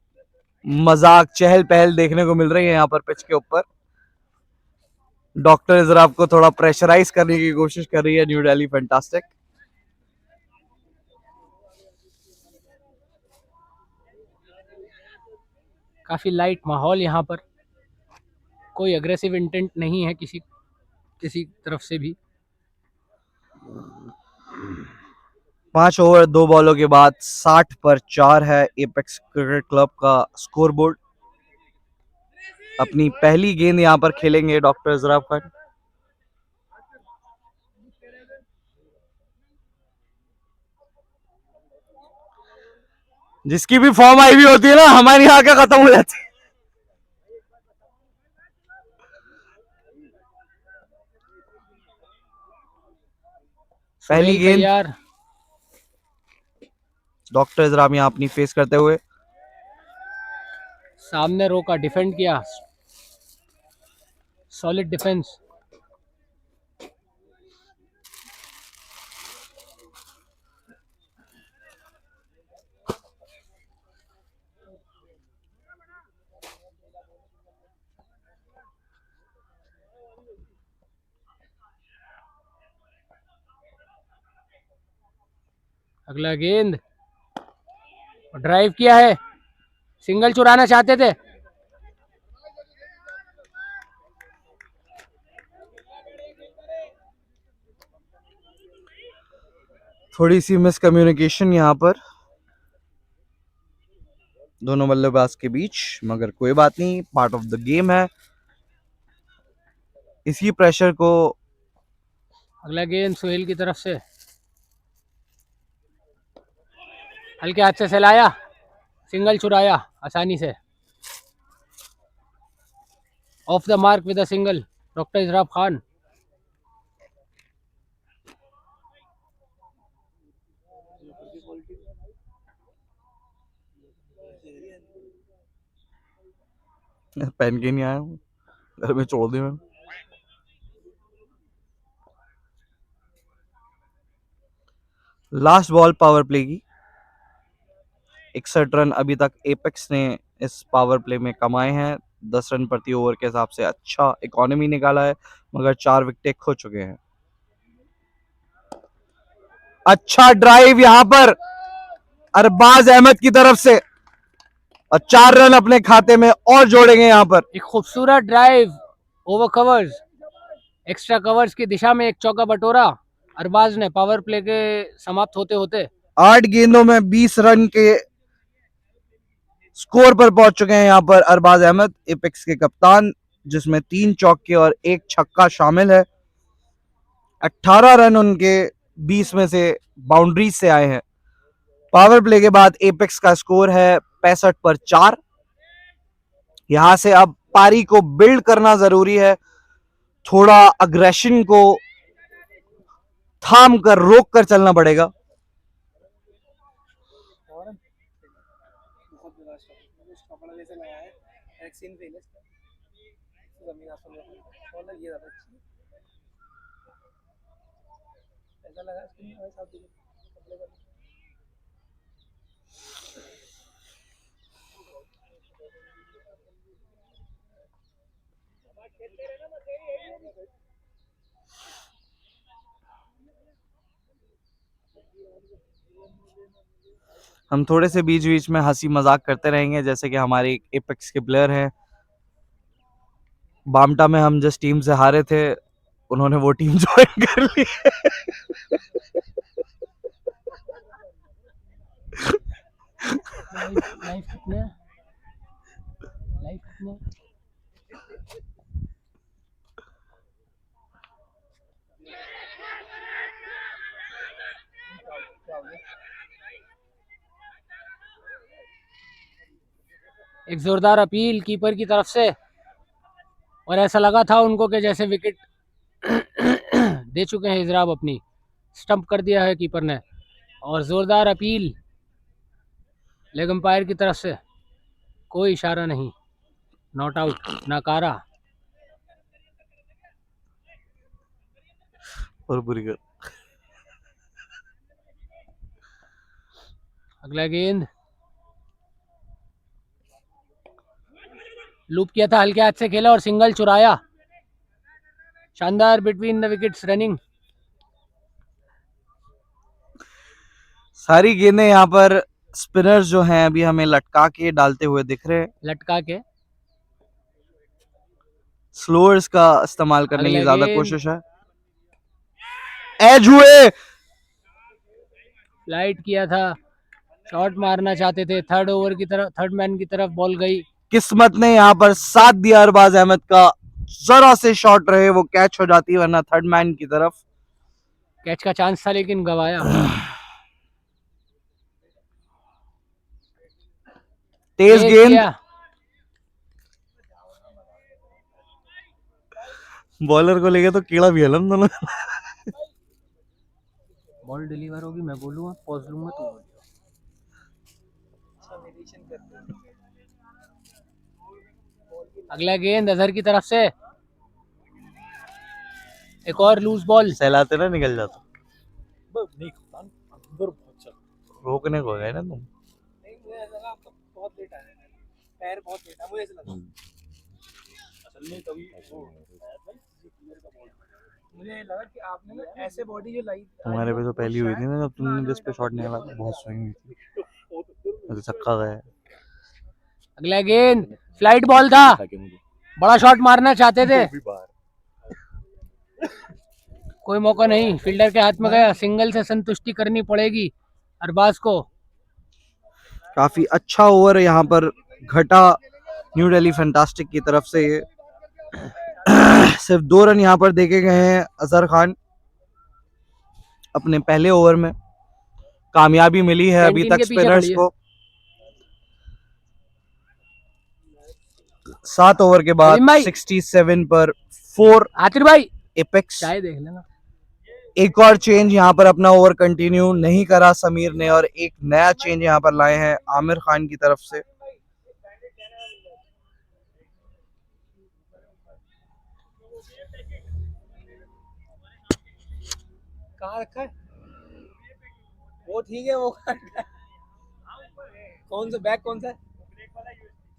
मजाक चहल पहल देखने को मिल रही है यहाँ पर पिच के ऊपर। डॉक्टर इजराब को थोड़ा प्रेशराइज करने की कोशिश कर रही है न्यू दिल्ली फैंटास्टिक। काफी लाइट माहौल यहाँ पर, कोई अग्रेसिव इंटेंट नहीं है किसी तरफ से भी। 5 ओवर 2 बॉलों के बाद 60 पर 4 है एपेक्स क्रिकेट क्लब का स्कोर बोर्ड। अपनी पहली गेंद यहां पर खेलेंगे डॉक्टर इजराब खान। जिसकी भी फॉर्म आई हुई होती है ना हमारे यहाँ के खत्म हो जाती है। पहली गेंद यार डॉक्टर इजराब यहाँ अपनी फेस करते हुए। सामने रोका, डिफेंड किया, सॉलिड डिफेंस। अगला गेंद ड्राइव किया है, सिंगल चुराना चाहते थे। थोड़ी सी मिसकम्युनिकेशन यहाँ पर दोनों बल्लेबाज के बीच, मगर कोई बात नहीं, पार्ट ऑफ द गेम है। इसी प्रेशर को अगला गेंद सुहेल की तरफ से हल्के हाथ से फैलाया, सिंगल चुराया आसानी से। Off the mark with a single doctor इजराब खान। पहन के नहीं आया हूँ, घर में छोड़ दी मैंने। लास्ट बॉल पावर प्ले की। 61 रन अभी तक एपेक्स ने इस पावर प्ले में कमाए हैं। 10 रन प्रति ओवर के हिसाब से अच्छा इकोनॉमी निकाला है, मगर 4 विकेट खो चुके हैं। अच्छा ड्राइव यहां पर अरबाज अहमद की तरफ से, और 4 रन अपने खाते में और जोड़ेंगे यहां पर। एक खूबसूरत drive, over covers, extra covers की दिशा में एक चौका बटोरा अरबाज ने पावर प्ले के समाप्त होते होते। 8 गेंदों में 20 रन के स्कोर पर पहुंच चुके हैं यहां पर अरबाज अहमद, एपेक्स के कप्तान, जिसमें 3 चौके और 1 छक्का शामिल है। 18 रन उनके 20 में से बाउंड्रीज से आए हैं। पावर प्ले के बाद एपेक्स का स्कोर है 65 पर 4। यहां से अब पारी को बिल्ड करना जरूरी है, थोड़ा अग्रेशन को थाम कर रोक कर चलना पड़ेगा। जमीन आसमान में बॉल ये ज्यादा अच्छी है। ऐसा लगा स्क्रीन में साथ देखो कपड़े का हम थोड़े से बीच बीच में हंसी मजाक करते रहेंगे, जैसे कि हमारे एक एपेक्स के प्लेयर हैं। बामटा में हम जिस टीम से हारे थे उन्होंने वो टीम ज्वाइन कर ली। लाइफ कितने लाइफ कितने एक जोरदार अपील कीपर की तरफ से, और ऐसा लगा था उनको कि जैसे विकेट दे चुके हैं इजराब, अपनी स्टंप कर दिया है कीपर ने। और जोरदार अपील लेग अंपायर की तरफ से, कोई इशारा नहीं, नॉट आउट, नाकारा। और बुरी कर अगला गेंद लूप किया था, हल्के हाथ से खेला और सिंगल चुराया। शानदार बिटवीन द विकेट्स रनिंग। सारी गेंदें यहाँ पर स्पिनर्स जो हैं अभी हमें लटका के डालते हुए दिख रहे हैं। लटका के स्लोअर्स का इस्तेमाल करने की अगला ज्यादा गेंद। कोशिश है। एज हुए, लाइट किया था, शॉट मारना चाहते थे, थर्ड ओवर की तरफ, थर्ड मैन की तरफ बॉल गई। किस्मत ने यहाँ पर साथ दिया अरबाज अहमद का, जरा से शॉट रहे वो कैच हो जाती, वरना थर्ड मैन की तरफ कैच का चांस था लेकिन गवाया। तेज गेंद, किया। बॉलर को लेके तो कीड़ा भी हलम दोनों। बॉल डिलीवर होगी, मैं बोलूंगा, पॉज लूंगा तो बोलियो। अगला गेंद अजहर की तरफ से, एक और लूज बॉल। सहलाते ना निकल जाता, नहीं अंदर बहुत चल रोकने को गए ना तुम। नहीं मुझे ऐसा लगा आपका बहुत लेट आया है, पैर बहुत लेट है, मुझे ऐसा लगा असल में कभी वो मुझे लगा कि आपने ना ऐसे बॉडी जो लाई तुम्हारे पे तो पहली हुई थी ना जब तुमने जिस पे शॉट नहीं लगा, बहुत स्विंग हुई थी, छक्का गया। अगला गेंद फ्लाइट बॉल था, बड़ा शॉट मारना चाहते थे, कोई मौका नहीं, फील्डर के हाथ में गया। सिंगल से संतुष्टि करनी पड़ेगी अरबाज को। काफी अच्छा ओवर यहाँ पर घटा न्यू दिल्ली फैंटास्टिक की तरफ से। सिर्फ 2 रन यहाँ पर देखे गए हैं अजहर खान अपने पहले ओवर में। कामयाबी मिली है अभी तक स्पिनर्स को। 7 ओवर के बाद 67 पर 4 आतिर भाई एपेक्स। चाय देख लेना। एक और चेंज यहाँ पर अपना ओवर कंटिन्यू नहीं करा समीर ने, और एक नया चेंज यहाँ पर लाए हैं आमिर खान की तरफ से। कहाँ रखा है वो? ठीक है वो कौन सा बैग कौन सा है?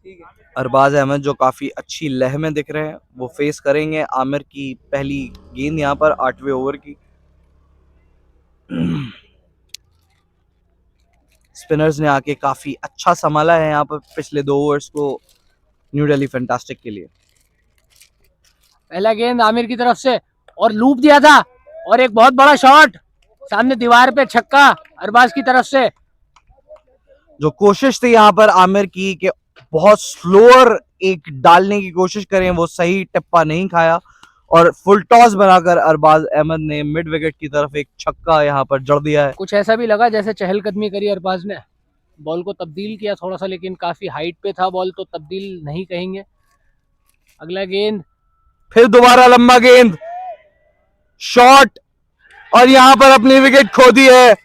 ठीक है। अरबाज अहमद जो काफी अच्छी लय में दिख रहे हैं, वो फेस करेंगे आमिर की पहली गेंद यहाँ पर 8वें ओवर की। स्पिनर्स ने आके काफी अच्छा संभाला है यहाँ पर पिछले 2 ओवर्स को न्यू दिल्ली फैंटास्टिक के लिए। पहला गेंद आमिर की तरफ से और लूप दिया था, और एक बहुत बड़ा शॉट सामने दीवार पे, छक्का अरबाज की तरफ से। जो कोशिश थी यहाँ पर आमिर की कि बहुत स्लोअर एक डालने की कोशिश करें, वो सही टिप्पा नहीं खाया, और फुल टॉस बनाकर अरबाज अहमद ने मिड विकेट की तरफ एक छक्का यहाँ पर जड़ दिया है। कुछ ऐसा भी लगा जैसे चहलकदमी करी अरबाज ने, बॉल को तब्दील किया थोड़ा सा, लेकिन काफी हाइट पे था बॉल, तो तब्दील नहीं कहेंगे। अगला गेंद फिर दोबारा लंबा गेंद, शॉट, और यहाँ पर अपनी विकेट खो दी है।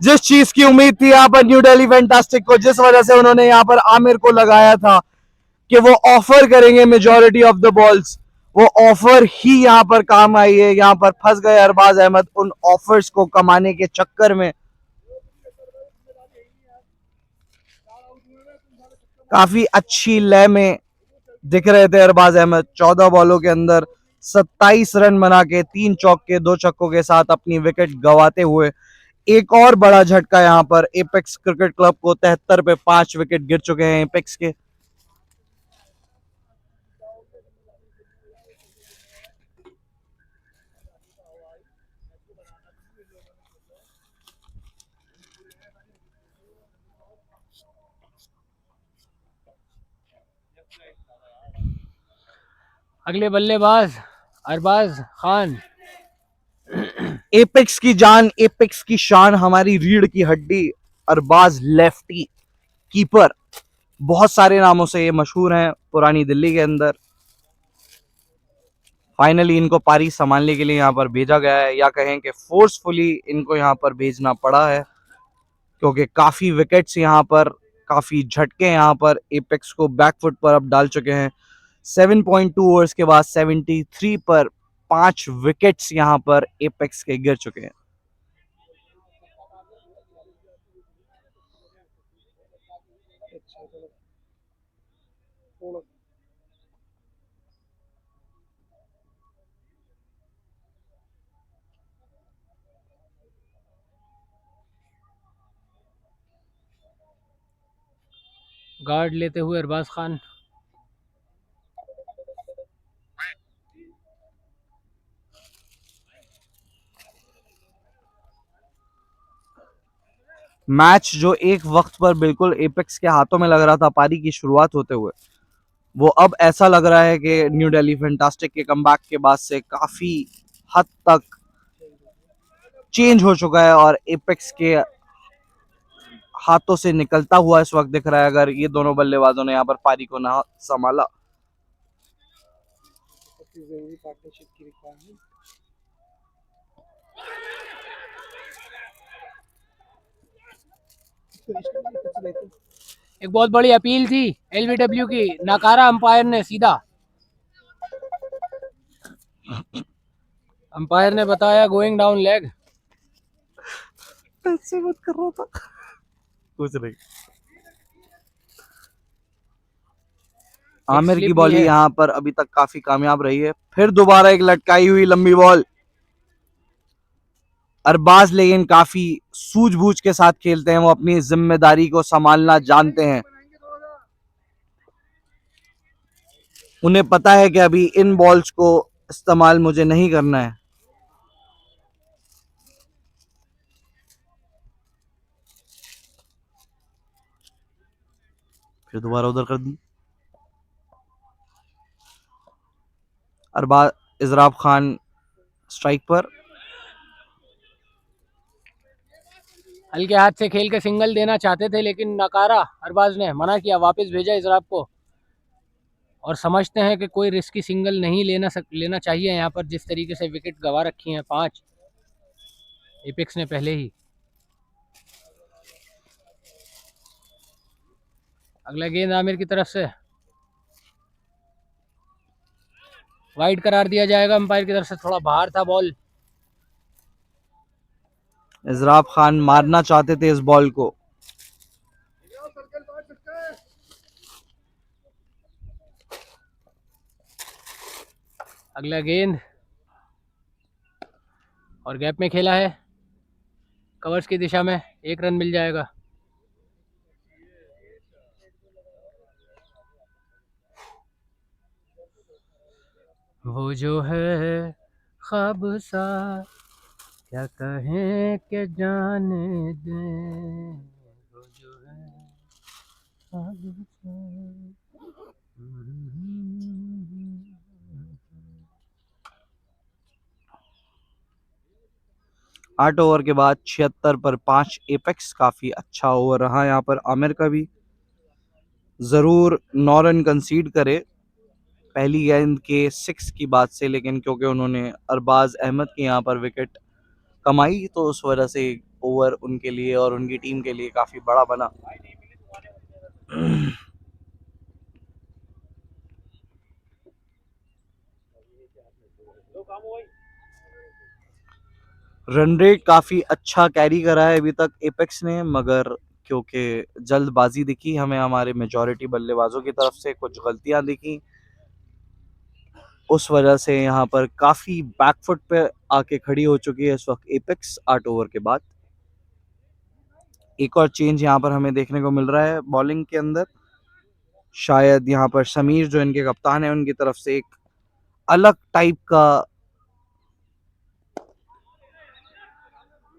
जिस चीज की उम्मीद थी यहाँ पर न्यू दिल्ली फैंटास्टिक को, जिस वजह से उन्होंने यहाँ पर आमिर को लगाया था कि वो ऑफर करेंगे मेजॉरिटी ऑफ द बॉल्स, वो ऑफर ही यहाँ पर काम आई है। यहाँ पर फंस गए अरबाज अहमद उन ऑफर्स को कमाने के चक्कर में। काफी अच्छी लय में दिख रहे थे अरबाज अहमद। 14 बॉलों के अंदर 27 रन बना के 3 चौके 2 छक्कों के साथ अपनी विकेट गंवाते हुए एक और बड़ा झटका यहाँ पर एपेक्स क्रिकेट क्लब को। 73 पे 5 विकेट गिर चुके हैं एपेक्स के। अगले बल्लेबाज अरबाज खान। एपेक्स की जान, एपेक्स की शान, हमारी रीढ़ की हड्डी अरबाज लेफ्टी कीपर। बहुत सारे नामों से ये मशहूर हैं पुरानी दिल्ली के अंदर। फाइनली इनको पारी संभालने के लिए यहाँ पर भेजा गया है, या कहें कि फोर्सफुली इनको यहाँ पर भेजना पड़ा है, क्योंकि काफी विकेट्स यहाँ पर, काफी झटके यहाँ पर एपेक्स को बैकफुट पर अब डाल चुके हैं। 7.2 ओवर्स के बाद 73 पर 5 विकेट्स यहाँ पर एपेक्स के गिर चुके हैं। गार्ड लेते हुए अरबाज खान। मैच जो एक वक्त पर बिल्कुल एपेक्स के हाथों में लग रहा था पारी की शुरुआत होते हुए, वो अब ऐसा लग रहा है कि न्यू दिल्ली फैंटास्टिक के कमबैक के बाद से काफी हद तक चेंज हो चुका है और एपेक्स के हाथों से निकलता हुआ इस वक्त दिख रहा है, अगर ये दोनों बल्लेबाजों ने यहाँ पर पारी को ना संभाला। पार्टनरशिप की रिक्वायरमेंट। एक बहुत बड़ी अपील थी एलबीडब्ल्यू की, नकारा अंपायर ने सीधा। अंपायर ने बताया गोइंग डाउन लेग। ऐसे मत कर रहा था, कुछ नहीं। आमिर की बॉल यहाँ पर अभी तक काफी कामयाब रही है। फिर दोबारा एक लटकाई हुई लंबी बॉल। अरबाज लेकिन काफी सूझबूझ के साथ खेलते हैं, वो अपनी जिम्मेदारी को संभालना जानते हैं। उन्हें पता है कि अभी इन बॉल्स को इस्तेमाल मुझे नहीं करना है। फिर दोबारा उधर कर दी। अरबाज इजराब खान स्ट्राइक पर। हल्के हाथ से खेल के सिंगल देना चाहते थे, लेकिन नकारा। अरबाज ने मना किया, वापस भेजा इजराब को। और समझते हैं कि कोई रिस्की सिंगल नहीं लेना चाहिए यहाँ पर, जिस तरीके से विकेट गंवा रखी हैं 5 एपेक्स ने पहले ही। अगला गेंद आमिर की तरफ से वाइड करार दिया जाएगा अंपायर की तरफ से, थोड़ा बाहर था बॉल। इजराब खान मारना चाहते थे इस बॉल को। अगला गेंद और गैप में खेला है, कवर्स की दिशा में, 1 रन मिल जाएगा। वो जो है ख्वाब सा, क्या कहें कि जाने दे, वो जो है ख्वाब सा। 8 ओवर के बाद 76 पर 5 एपेक्स। काफी अच्छा ओवर रहा यहाँ पर आमिर का भी। जरूर 9 रन कंसीड करे पहली गेंद के 6 की बात से, लेकिन क्योंकि उन्होंने अरबाज अहमद की यहाँ पर विकेट कमाई, तो उस वजह से ओवर उनके लिए और उनकी टीम के लिए काफी बड़ा बना। रन रेट काफी अच्छा कैरी करा है अभी तक एपेक्स ने, मगर क्योंकि जल्दबाजी दिखी हमें हमारे मेजॉरिटी बल्लेबाजों की तरफ से, कुछ गलतियां दिखी, उस वजह से यहाँ पर काफी बैकफुट पे आके खड़ी हो चुकी है इस वक्त एपेक्स 8 ओवर के बाद। एक और चेंज यहाँ पर हमें देखने को मिल रहा है बॉलिंग के अंदर। शायद यहाँ पर समीर जो इनके कप्तान है उनकी तरफ से एक अलग टाइप का,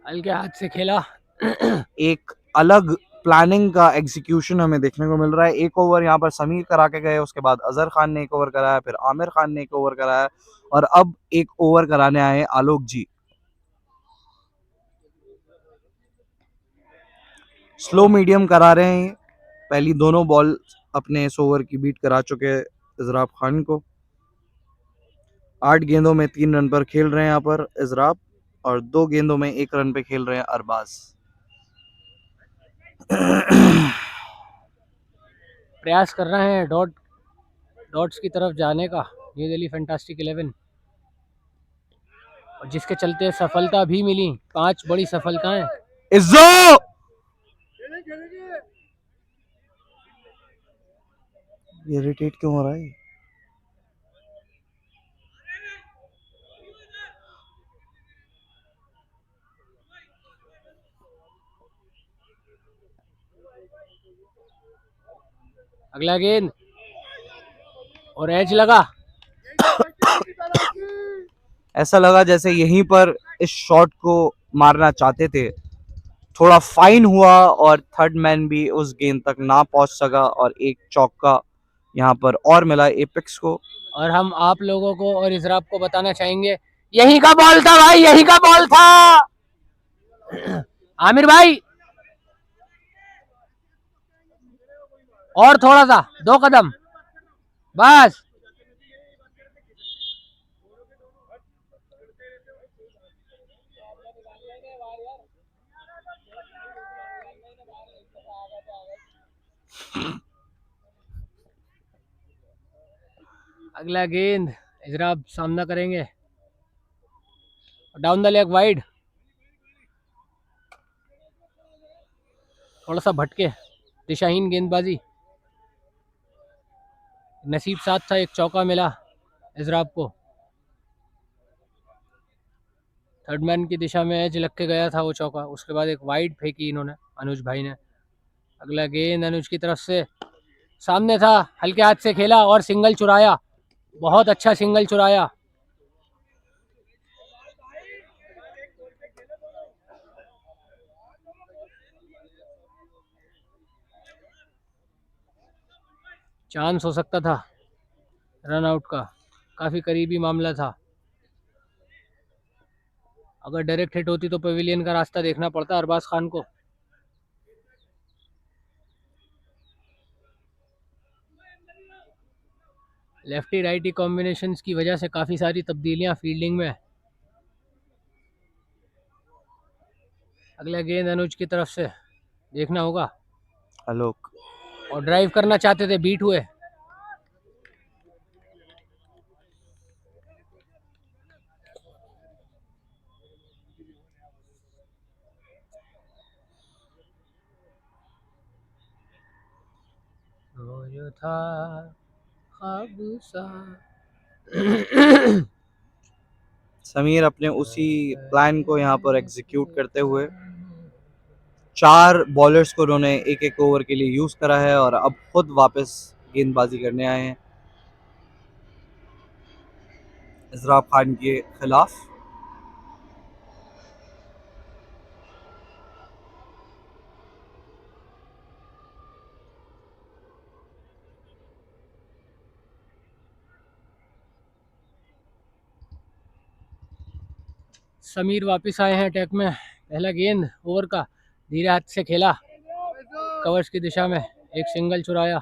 हल्के हाथ से खेला। एक अलग प्लानिंग का एग्जीक्यूशन हमें देखने को मिल रहा है। एक ओवर यहाँ पर समीर करा के गए, उसके बाद अजहर खान ने एक ओवर कराया, फिर आमिर खान ने एक ओवर कराया और अब एक ओवर कराने आए हैं आलोक जी। स्लो मीडियम करा रहे हैं, पहली दोनों बॉल अपने इस ओवर की बीट करा चुके हैं इजराब खान को। 8 गेंदों में 3 रन पर खेल रहे हैं यहाँ पर इजराब और 2 गेंदों में 1 रन पे खेल रहे हैं अरबाज। प्रयास कर रहे हैं डॉट्स की तरफ जाने का न्यू दिल्ली फैंटास्टिक 11, और जिसके चलते सफलता भी मिली। 5 बड़ी सफलताएं। इज्जो इरिटेट क्यों हो रहा है? अगला गेंद और एज लगा। ऐसा लगा जैसे यहीं पर इस शॉट को मारना चाहते थे। थोड़ा फाइन हुआ और थर्ड मैन भी उस गेंद तक ना पहुंच सका और एक चौका यहाँ पर और मिला एपेक्स को। और हम आप लोगों को और इजराब को बताना चाहेंगे, यही का बॉल था भाई, यही का बॉल था। आमिर भाई और थोड़ा सा, 2 कदम बस। अगला गेंद इजराब सामना करेंगे, डाउन द लेग वाइड। थोड़ा सा भटके, दिशाहीन गेंदबाजी। नसीब साथ था, एक चौका मिला इजराब को। थर्ड मैन की दिशा में एज लग के गया था वो चौका, उसके बाद एक वाइड फेंकी इन्होंने अनुज भाई ने। अगला गेंद अनुज की तरफ से सामने था, हल्के हाथ से खेला और सिंगल चुराया। बहुत अच्छा सिंगल चुराया। चांस हो सकता था रन आउट का, काफी करीबी मामला था। अगर डायरेक्ट हिट होती तो पवेलियन का रास्ता देखना पड़ता अरबाज खान को। लेफ्टी राइटी कॉम्बिनेशंस की वजह से काफी सारी तब्दीलियां फील्डिंग में। अगला गेंद अनुज की तरफ से देखना होगा। आलोक और ड्राइव करना चाहते थे, बीट हुए। वो जो था ख्वाब सा। समीर अपने उसी प्लान को यहाँ पर एग्जीक्यूट करते हुए 4 बॉलर्स को उन्होंने एक एक ओवर के लिए यूज करा है और अब खुद वापस गेंदबाजी करने आए हैं इजराब खान के खिलाफ। समीर वापस आए हैं अटैक में। पहला गेंद ओवर का धीरे हाथ से खेला, कवर्स की दिशा में एक सिंगल चुराया।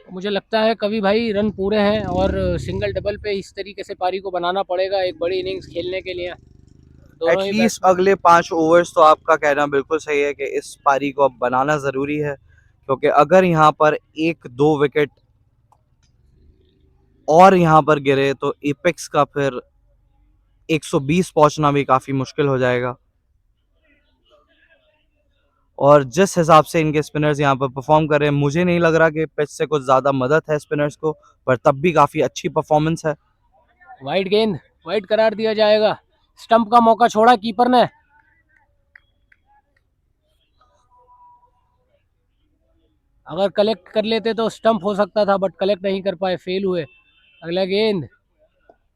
मुझे लगता है कभी भाई रन पूरे हैं और सिंगल डबल पे इस तरीके से पारी को बनाना पड़ेगा एक बड़ी इनिंग्स खेलने के लिए। दोनों ही एटलीस्ट अगले 5 ओवर्स तो आपका कहना बिल्कुल सही है कि इस पारी को अब बनाना जरूरी है, क्योंकि अगर यहाँ पर 1-2 विकेट और यहाँ पर गिरे तो एपेक्स का फिर 120 पहुंचना भी काफी मुश्किल हो जाएगा। और जिस हिसाब से इनके स्पिनर्स यहाँ पर परफॉर्म कर रहे हैं, मुझे नहीं लग रहा कि पिच से कुछ ज्यादा मदद है स्पिनर्स को, पर तब भी काफी अच्छी परफॉर्मेंस है। वाइड गेंद, वाइड करार दिया जाएगा। स्टंप का मौका छोड़ा कीपर ने। अगर कलेक्ट कर लेते तो स्टंप हो सकता था, बट कलेक्ट नहीं कर पाए, फेल हुए। अगला गेंद,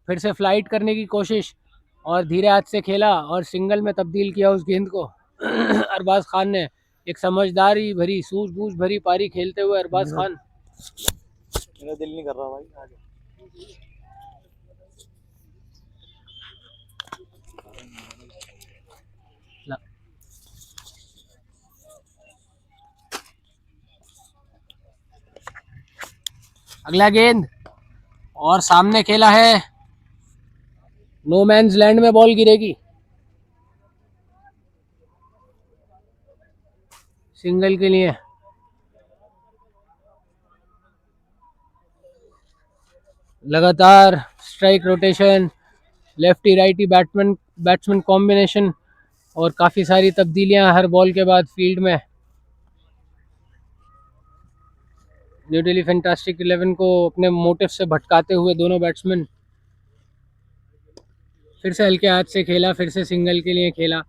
फिर से फ्लाइट करने की कोशिश और धीरे हाथ से खेला और सिंगल में तब्दील किया उस गेंद को। अरबाज खान ने एक समझदारी भरी, सूझबूझ भरी पारी खेलते हुए अरबाज खान। मेरा दिल नहीं कर रहा भाई आगे। अगला गेंद और सामने खेला है, नो मैन्स लैंड में बॉल गिरेगी। सिंगल के लिए लगातार strike rotation, lefty righty batsman combination और काफ़ी सारी तब्दीलियां हर बॉल के बाद फील्ड में। न्यू दिल्ली फैंटास्टिक 11 को अपने मोटिव से भटकाते हुए दोनों बैट्समैन। फिर से हल्के हाथ से खेला, फिर से सिंगल के लिए खेला।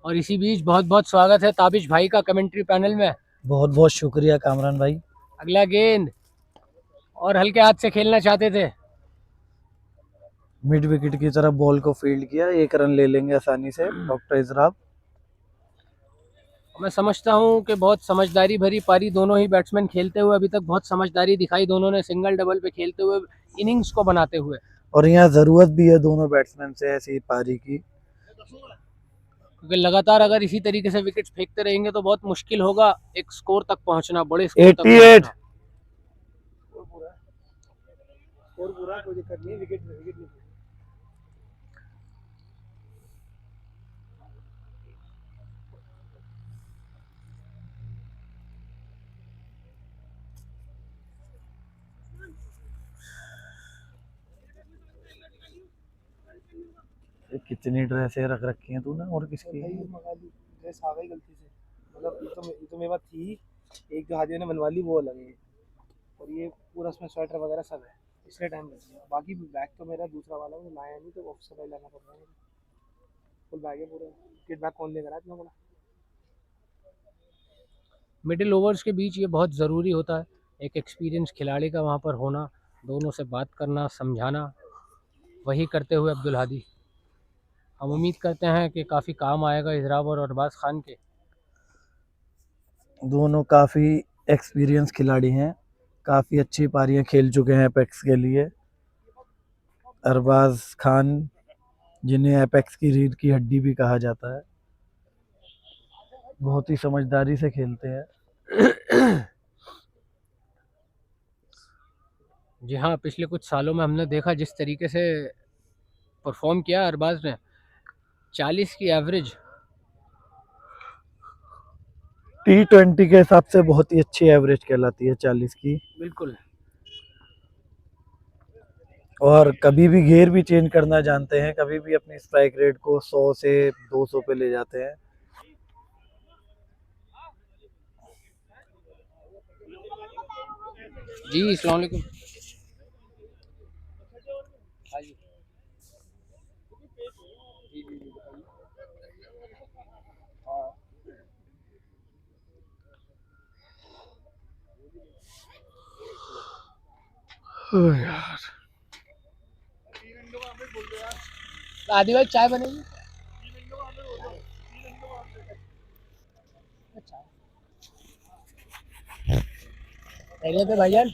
और इसी बीच बहुत बहुत स्वागत है ताबिश भाई का कमेंट्री पैनल में। बहुत बहुत शुक्रिया कामरान भाई। अगला गेंद और हल्के हाथ से खेलना चाहते थे, मिड विकेट की तरफ बॉल को फील्ड किया, 1 रन ले लेंगे आसानी से डॉक्टर इजराब। मैं समझता हूं कि बहुत समझदारी भरी पारी दोनों ही बैट्समैन खेलते हुए अभी तक बहुत समझदारी दिखाई दोनों ने, सिंगल डबल पे खेलते हुए, इनिंग्स को बनाते हुए। और यहाँ जरूरत भी है दोनों बैट्समैन से ऐसी पारी की, क्योंकि लगातार अगर इसी तरीके से विकेट फेंकते रहेंगे तो बहुत मुश्किल होगा एक स्कोर तक पहुंचना, बड़े स्कोर तक 88। पहुंचना। और पूरा कोई दिक्कत नहीं, विकेट नहीं। कितनी ड्रेसें रख रखी हैं तूने और किसकी? मंगा ली ड्रेस, आ गई गलती से। मतलब ये तो मेरे पास थी, एक जो हाजिर ने बनवा ली वो अलग है, और ये पूरा उसमें स्वेटर वगैरह सब है, इसलिए टाइम लग गया। बाकी बैग तो मेरा दूसरा वाला वो लाया नहीं, तो ऑफिस से भाई लाना पड़ रहा है। फुल बैग है पूरा। किट बैग कौन लेकर आया इतना बड़ा? मिडिल ओवर्स के बीच ये बहुत ज़रूरी होता है, एक एक्सपीरियंस खिलाड़ी का वहाँ पर होना, दोनों से बात करना, समझाना, वही करते हुए अब्दुल हादी। हम उम्मीद करते हैं कि काफ़ी काम आएगा इजराब और अरबाज खान के। दोनों काफ़ी एक्सपीरियंस खिलाड़ी हैं, काफ़ी अच्छी पारियां खेल चुके हैं एपेक्स के लिए। अरबाज खान जिन्हें एपेक्स की रीढ़ की हड्डी भी कहा जाता है, बहुत ही समझदारी से खेलते हैं। जी हाँ, पिछले कुछ सालों में हमने देखा जिस तरीके से परफॉर्म किया अरबाज ने, 40 की एवरेज T20 के हिसाब से बहुत ही अच्छी एवरेज कहलाती है 40 की। बिल्कुल। और कभी भी गेयर भी चेंज करना जानते हैं, कभी भी अपनी स्ट्राइक रेट को 100 से 200 पे ले जाते हैं। जी अस्सलाम वालेकुम। आदि भाई चाय बनेगी? अच्छा खैरियत है भाईजान?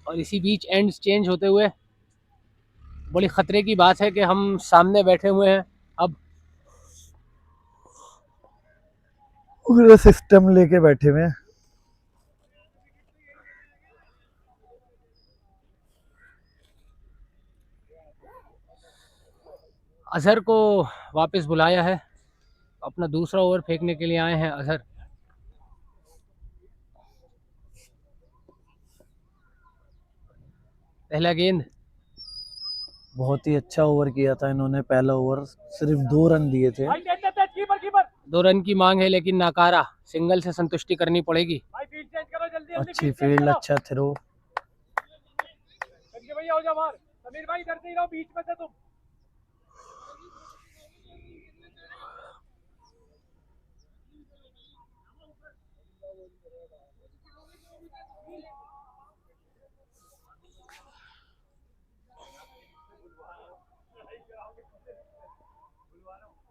और इसी बीच एंड्स चेंज होते हुए बड़ी खतरे की बात है कि हम सामने बैठे हुए हैं अब। पूरा सिस्टम लेके बैठे हुए हैं। अजहर को वापस बुलाया है, अपना दूसरा ओवर फेंकने के लिए आए हैं अजहर। पहला गेंद, बहुत ही अच्छा ओवर किया था इन्होंने। पहला ओवर सिर्फ 2 रन दिए थे। 2 रन की मांग है लेकिन नाकारा, सिंगल से संतुष्टि करनी पड़ेगी। अच्छी फील्ड, अच्छा थ्रो।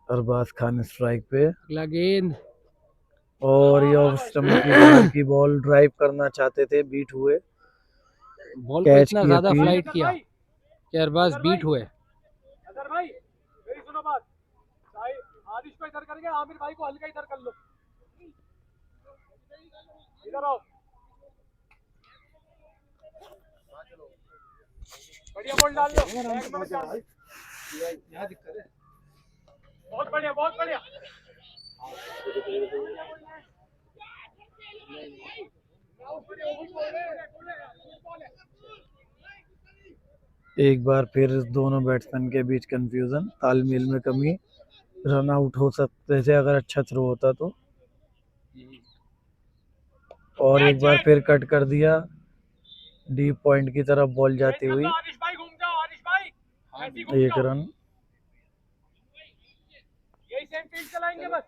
अरबाज खान स्ट्राइक पे, अगला गेंद, और ये ऑफ स्टंप की बाहर की बॉल ड्राइव करना चाहते थे, बीट हुए। बॉल को कैच इतना की ज्यादा अपील। फ्लाइट किया कि अरबाज बीट हुए। अजहर भाई मेरी सुनो बात, आदिश को इधर करके आमिर भाई को हल्का इधर कर लो, इधर आओ, बढ़िया बॉल डाल लो, बैक में मत जाओ। यहाँ दिक्कत है। बहुत बढ़िया, बहुत बढ़िया। एक बार फिर दोनों बैट्समैन के बीच कंफ्यूजन, तालमेल में कमी। रन आउट हो सकते थे अगर अच्छा थ्रो होता तो। और एक बार फिर कट कर दिया, डीप पॉइंट की तरफ बॉल जाती हुई। आदिश भाई घूम जाओ, आदिश भाई ऐसे ही घूम 1 जाओ। रन। यही सेम फील्ड चलाएंगे बस।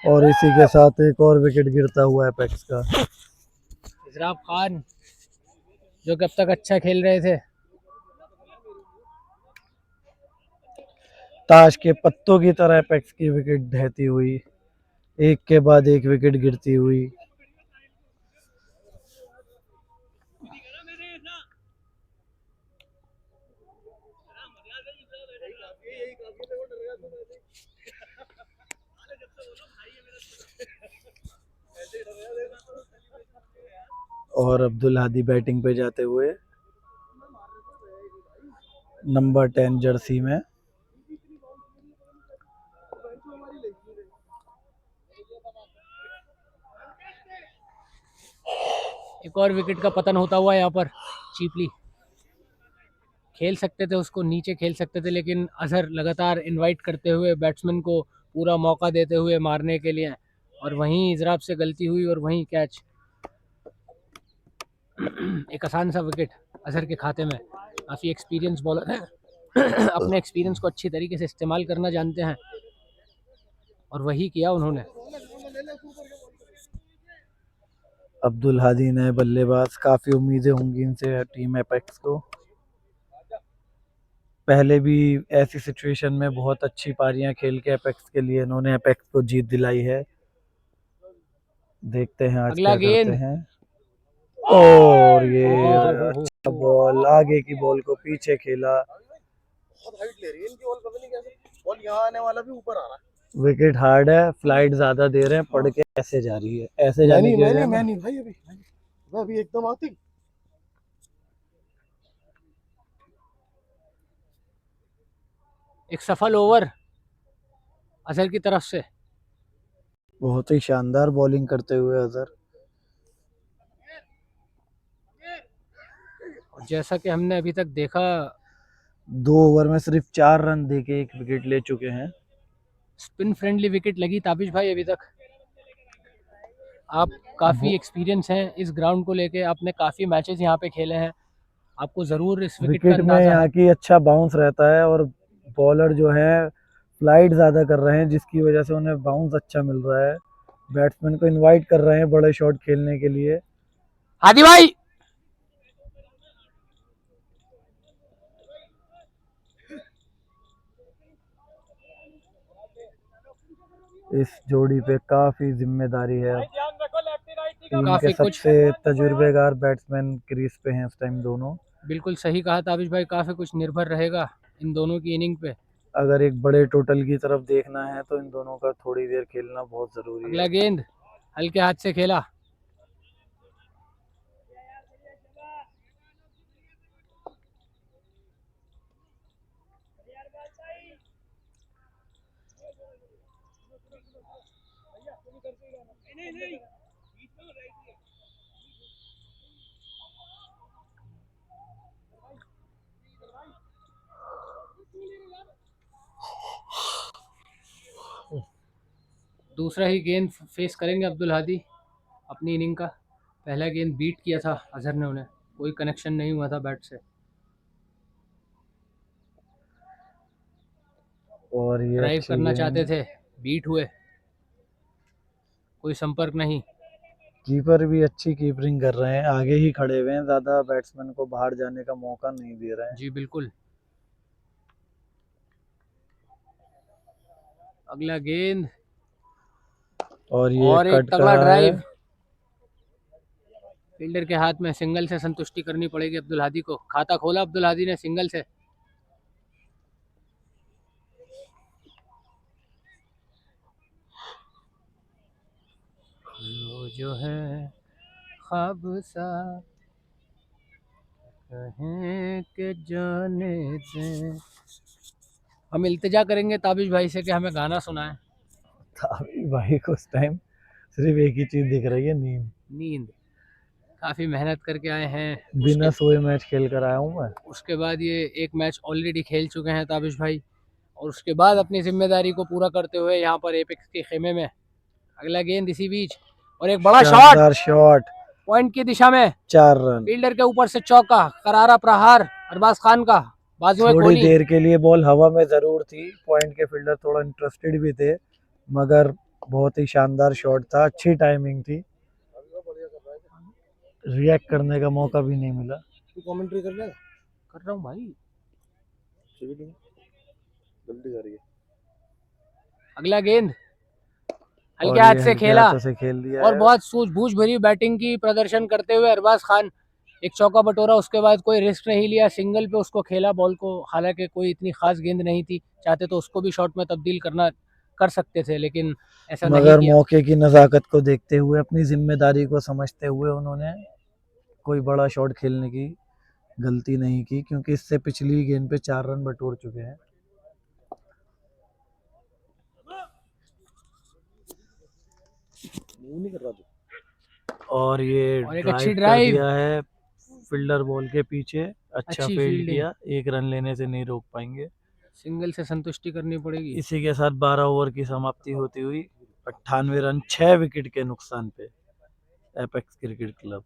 और इसी के साथ एक और विकेट गिरता हुआ एपेक्स का। इजराफ खान जो कि अब तक अच्छा खेल रहे थे, ताश के पत्तों की तरह एपेक्स की विकेट ढहती हुई, एक के बाद एक विकेट गिरती हुई। और अब्दुल हादी बैटिंग पे जाते हुए, नंबर 10 जर्सी में। एक और विकेट का पतन होता हुआ यहाँ पर चीपली। खेल सकते थे उसको, नीचे खेल सकते थे, लेकिन अजहर लगातार इनवाइट करते हुए बैट्समैन को पूरा मौका देते हुए मारने के लिए, और वहीं इजराफ से गलती हुई और वहीं कैच। एक आसान सा विकेट अजहर के खाते में। काफ़ी एक्सपीरियंस बॉलर है, अपने एक्सपीरियंस को अच्छी तरीके से इस्तेमाल करना जानते हैं, और वही किया उन्होंने। अब्दुल हादी नए बल्लेबाज, काफी उम्मीदें होंगी इनसे टीम एपेक्स को। पहले भी ऐसी सिचुएशन में बहुत अच्छी पारियां खेल के एपेक्स के लिए इन्होंने एपेक्स को जीत दिलाई है। देखते हैं आज अगला क्या गेंद, करते हैं। और ये और अच्छा बॉल, आगे की बॉल को पीछे खेला। बहुत हाइट ले रही है इनकी बॉल, पता नहीं कैसे बॉल यहाँ आने वाला भी ऊपर आ रहा है। विकेट हार्ड है, फ्लाइट ज्यादा दे रहे हैं, पड़ के ऐसे जा रही है, ऐसे जाने की वजह मैं ना। नहीं भाई, अभी एकदम आती। एक सफल ओवर अजहर की तरफ से। बहुत ही शानदार बॉलिंग करते हुए अजहर। जैसा कि हमने अभी तक देखा, 2 ओवर में सिर्फ 4 रन देके 1 विकेट ले चुके हैं। स्पिन फ्रेंडली विकेट लगी ताबिश भाई अभी तक। आप काफ़ी एक्सपीरियंस हैं इस ग्राउंड को लेके, आपने काफ़ी मैचेस यहाँ पे खेले हैं, आपको ज़रूर इस विकेट का विकेट में अंदाजा यहाँ है। की अच्छा बाउंस रहता है, और बॉलर जो है फ्लाइट ज़्यादा कर रहे हैं, जिसकी वजह से उन्हें बाउंस अच्छा मिल रहा है। बैट्समैन को इनवाइट कर रहे हैं बड़े शॉट खेलने के लिए। हादी भाई, इस जोड़ी पे काफी जिम्मेदारी है। टीम के काफी कुछ सबसे तजुर्बेकार बैट्समैन क्रीज पे हैं इस टाइम दोनों। बिल्कुल सही कहा ताबिश भाई, काफी कुछ निर्भर रहेगा इन दोनों की इनिंग पे। अगर एक बड़े टोटल की तरफ देखना है तो इन दोनों का थोड़ी देर खेलना बहुत जरूरी अगला है। गेंद हल्के हाथ से खेला। दूसरा ही गेंद फेस करेंगे अब्दुल हादी अपनी इनिंग का। पहला गेंद बीट किया था अजहर ने उन्हें, कोई कनेक्शन नहीं हुआ था बैट से। और ये ड्राइव अच्छी करना गेंद, चाहते थे, बीट हुए, कोई संपर्क नहीं। कीपर भी अच्छी कीपरिंग कर रहे हैं, आगे ही खड़े हुए हैं, ज्यादा बैट्समैन को बाहर जाने का मौका नहीं दे रहे हैं। जी बिल्कुल। अगला गेंद और ये और एक कट तगड़ा करा है। ड्राइव। फील्डर के हाथ में सिंगल से संतुष्टि करनी पड़ेगी अब्दुल हादी को। खाता खोला अब्दुल हादी ने सिंगल से। वो जो है ख्वाब सा कहें कि जाने दे। हम इल्तिजा करेंगे ताबिश भाई से कि हमें गाना सुनाएं। ताबिश भाई को इस टाइम सिर्फ एक ही चीज दिख रही है, नींद। नींद। काफ़ी मेहनत करके आए हैं। बिना सोए मैच खेल कर आया हूँ मैं। उसके बाद ये एक मैच ऑलरेडी खेल चुके हैं ताबिश भाई, और उसके बाद अपनी जिम्मेदारी को पूरा करते हुए यहाँ पर एपेक्स के खेमे में। अगला गेंद इसी बीच और एक बड़ा शॉट शानदार शॉट, पॉइंट की दिशा में। 4 रन। फील्डर के ऊपर से चौका, करारा प्रहार अरबाज खान का, बाजुएं थोड़ी खोली। देर के लिए बॉल हवा में जरूर थी, पॉइंट के फील्डर थोड़ा इंटरेस्टेड भी थे, मगर बहुत ही शानदार शॉट था, अच्छी टाइमिंग थी, रिएक्ट करने का मौका भी नहीं मिला। कमेंट्री कर ले। कर रहा हूँ भाई। जल्दी करिए। अगला गेंद और हल्के हाथ ये से हल्के खेला हाथों से खेल दिया और है। बहुत सूझबूझ भरी बैटिंग की प्रदर्शन करते हुए अरबाज खान एक चौका बटोरा। उसके बाद कोई रिस्क नहीं लिया, सिंगल पे उसको खेला बॉल को। हालांकि कोई इतनी खास गेंद नहीं थी, चाहते तो उसको भी शॉट में तब्दील कर सकते थे, लेकिन ऐसा नहीं मगर किया। मौके की नज़ाकत को देखते हुए, अपनी जिम्मेदारी को समझते हुए उन्होंने कोई बड़ा शॉट खेलने की गलती नहीं की, क्योंकि इससे पिछली गेंद पे 4 रन बटोर चुके हैं। और ये और एक ड्राइव अच्छी कर ड्राइव। दिया है फील्डर बॉल के पीछे, अच्छा अच्छी फील्ड फील्डिंग। किया, 1 रन लेने से नहीं रोक पाएंगे। सिंगल से संतुष्टि करनी पड़ेगी। इसी के साथ 12 ओवर की समाप्ति होती हुई 98 रन 6 विकेट के नुकसान पे एपेक्स क्रिकेट क्लब।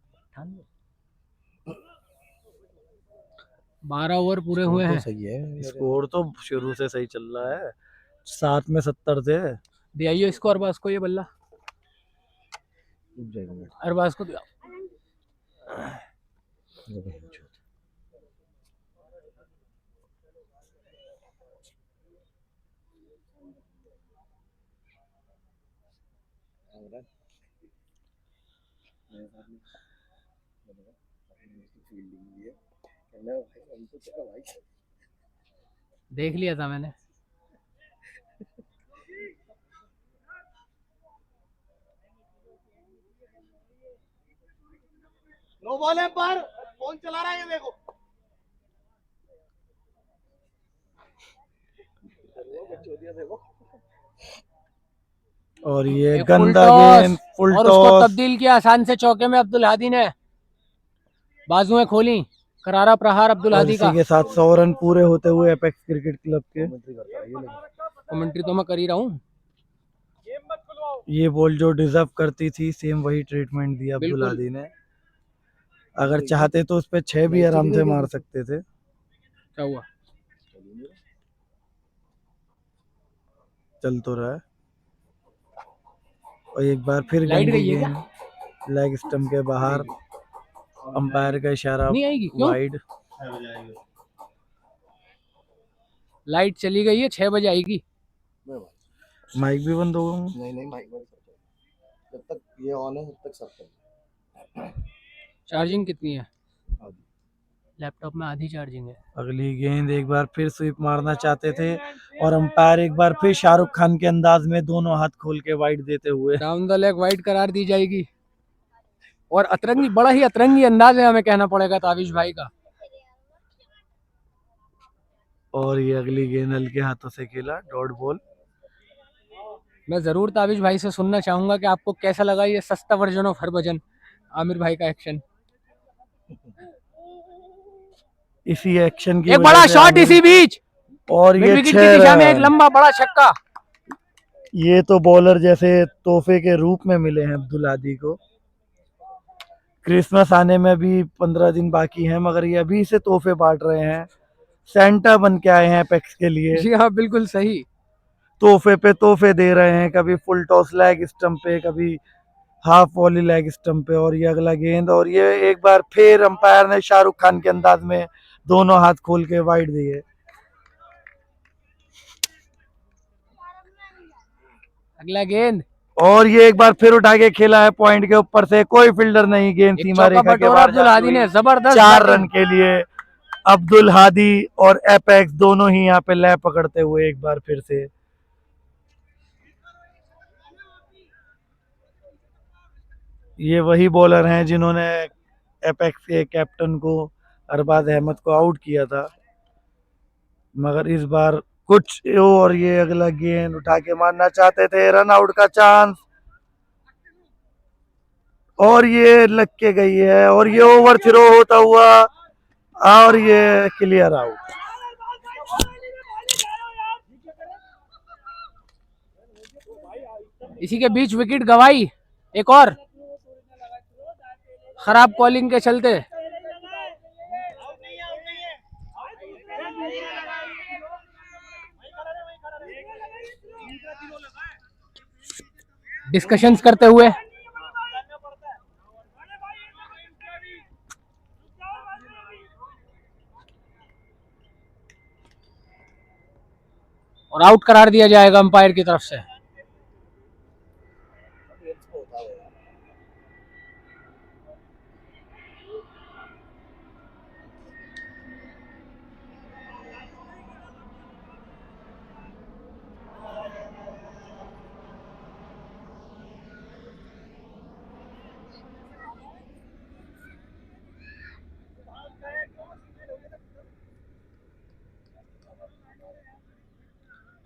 12 ओवर पूरे हुए हैं। सही है, स्कोर तो शुरू से सही चल रहा है, 7 में 70 थे। दिया इसको अरबाज को, ये बल्ला अरबाज को दिया। देख लिया था मैंने। नो बॉल है पर फोन चला रहा है, ये देखो। और ये एक फुल गंदा टॉस गेंद, फुल और उसको टॉस। तब्दील किया आसान से चौके में अब्दुल हादी ने। बाजुएं खोली, करारा प्रहार अब्दुल और हादी इसी का। के साथ 100 रन पूरे होते हुए एपेक्स क्रिकेट क्लब के। कमेंट्री तो मैं कर ही रहा हूँ। ये बॉल जो डिजर्व करती थी, सेम वही ट्रीटमेंट दिया अब्दुल बिल्कुल। हादी ने। अगर चाहते तो उस पे 6 भी आराम से मार सकते थे। क्या हुआ? चल तो रहा है, और एक बार फिर लाइट गंदी गई है क्या? गेंद लेग स्टंप के बाहर, अंपायर का इशारा नहीं आएगी क्यों? वाइड। लाइट चली गई है, 6 बजे आएगी। माइक भी बंद होगा। नहीं नहीं माइक बंद कर, जब तक ये ऑन है तब तक सब कर। चार्जिंग कितनी है? लैपटॉप में आधी चार्जिंग है। अगली गेंद एक बार फिर स्वीप मारना चाहते थे और अंपायर एक बार फिर शाहरुख खान के अंदाज में दोनों हाथ खोल के वाइड देते हुए। डाउन द लेग वाइड करार दी जाएगी और अतरंगी, बड़ा ही अतरंगी अंदाज है हमें कहना पड़ेगा ताबिश भाई का। और ये अगली गेंद हल्के हाथों से खेला, डॉट बॉल। मैं जरूर ताबिश भाई से सुनना चाहूंगा कि आपको कैसा लगा ये सस्ता वर्जन ऑफ हरभजन, आमिर भाई का एक्शन। इसी एक्शन की एक वजह बड़ा से शॉट आमिर- इसी बीच, और मिड ये विकेट की 6 दिशा में एक रन। लंबा बड़ा छक्का। ये तो बॉलर जैसे तोहफे के रूप में मिले हैं अब्दुल हादी को। क्रिसमस आने में भी 15 दिन बाकी हैं, मगर ये अभी से तोहफे बांट रहे हैं। सेंटा बन के आए हैं एपेक्स के लिए। जी हाँ, बिल्कुल सही। तोहफे पे तोहफे दे रहे हैं, कभी फुल टॉस लेग स्टंप पे, कभी हाफ वॉली लेग स्टंप पे। और ये अगला गेंद, और ये एक बार फिर अंपायर ने शाहरुख खान के अंदाज में दोनों हाथ खोल के वाइड दिए। अगला गेंद, और ये एक बार फिर उठा के खेला है पॉइंट के ऊपर से, कोई फील्डर नहीं, गेंद एक सीमा चौका रेखा के बटोरा बाहर अब्दुल जाती हादी हुई। ने, जबरदस्त 4 बैटिंग। रन के लिए अब्दुल हादी और एपेक्स दोनों ही यहाँ पे लय पकड़ते हुए एक बार फिर से। ये वही बॉलर हैं जिन्होंने एपेक्स के कैप्टन को, अरबाज अहमद को आउट किया था, मगर इस बार कुछ। और ये अगला गेंद उठा के मारना चाहते थे, रन आउट का चांस, और ये लग के गई है, और ये ओवर थ्रो होता हुआ, और ये क्लियर आउट। इसी के बीच विकेट गवाई एक और, खराब कॉलिंग के चलते। डिस्कशंस करते हुए और आउट करार दिया जाएगा अंपायर की तरफ से।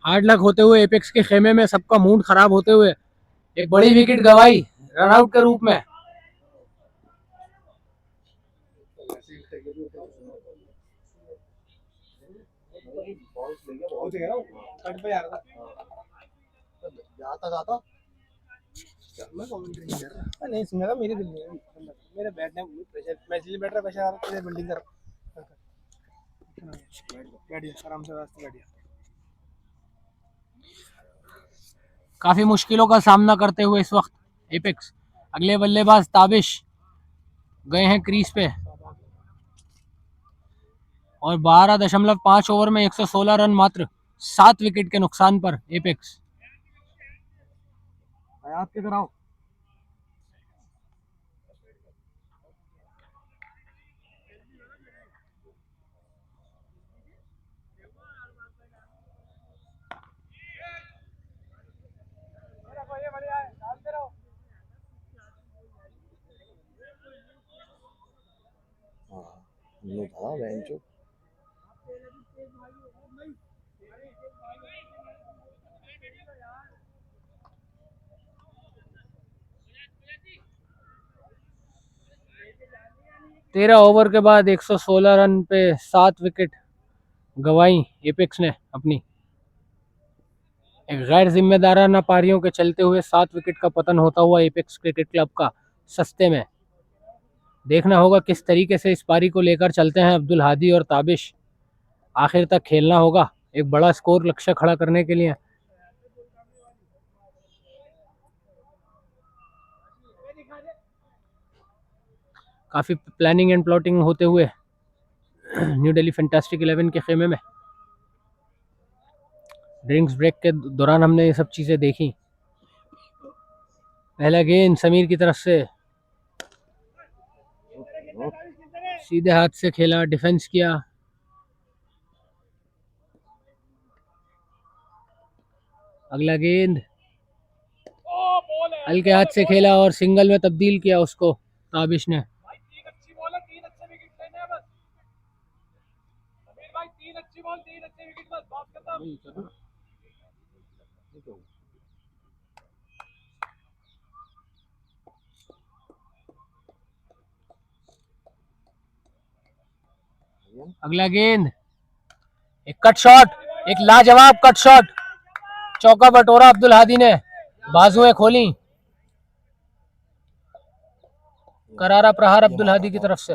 हार्ड लक होते हुए एपेक्स के खेमे में सबका मूड खराब होते हुए एक बड़ी विकेट गवाई रन आउट के रूप में। नहीं सुना था, मेरे दिल में मेरे बैठने प्रेशर, मैं इसलिए बैठ रहा, प्रेशर आ रहा है बिल्डिंग कर। बैठिए आराम से, रास्ते बैठिए। काफी मुश्किलों का सामना करते हुए इस वक्त एपेक्स, अगले बल्लेबाज ताबिश गए हैं क्रीज पे और 12.5 ओवर में 116 रन मात्र, 7 विकेट के नुकसान पर एपेक्स। हयात किधर आओ। हमने था बेंचो। तेरह ओवर के बाद 116 रन पे 7 विकेट गवाई एपेक्स ने अपनी। एक गैर जिम्मेदाराना पारियों के चलते हुए 7 विकेट का पतन होता हुआ एपेक्स क्रिकेट क्लब का सस्ते में। देखना होगा किस तरीके से इस पारी को लेकर चलते हैं अब्दुल हादी और ताबिश। आखिर तक खेलना होगा एक बड़ा स्कोर लक्ष्य खड़ा करने के लिए। काफी प्लानिंग एंड प्लॉटिंग होते हुए न्यू दिल्ली फैंटास्टिक 11 के खेमे में ड्रिंक्स ब्रेक के दौरान हमने ये सब चीज़ें देखी। पहला गेंद समीर की तरफ से, सीधे हाथ से खेला, डिफेंस किया। अगला गेंद हल्के हाथ से खेला और सिंगल में तब्दील किया उसको ताबिश ने। अगला गेंद एक कट शॉट, एक लाजवाब कट शॉट, चौका बटोरा अब्दुल हादी ने, बाजुएं खोली। करारा प्रहार अब्दुल हादी की तरफ से।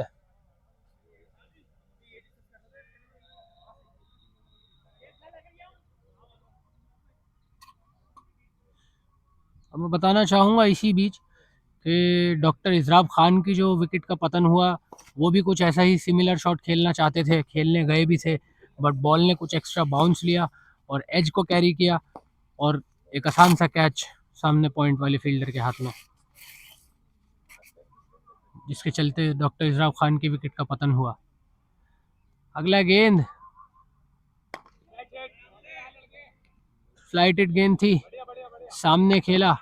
अब मैं बताना चाहूँगा इसी बीच कि डॉक्टर इजराब खान की जो विकेट का पतन हुआ, वो भी कुछ ऐसा ही सिमिलर शॉट खेलना चाहते थे, खेलने गए भी थे, बट बॉल ने कुछ एक्स्ट्रा बाउंस लिया और एज को कैरी किया और एक आसान सा कैच सामने पॉइंट वाले फील्डर के हाथ में, जिसके चलते डॉक्टर इजराब खान की विकेट का पतन हुआ। अगला गेंद फ्लाइटेड गेंद थी, सामने खेला,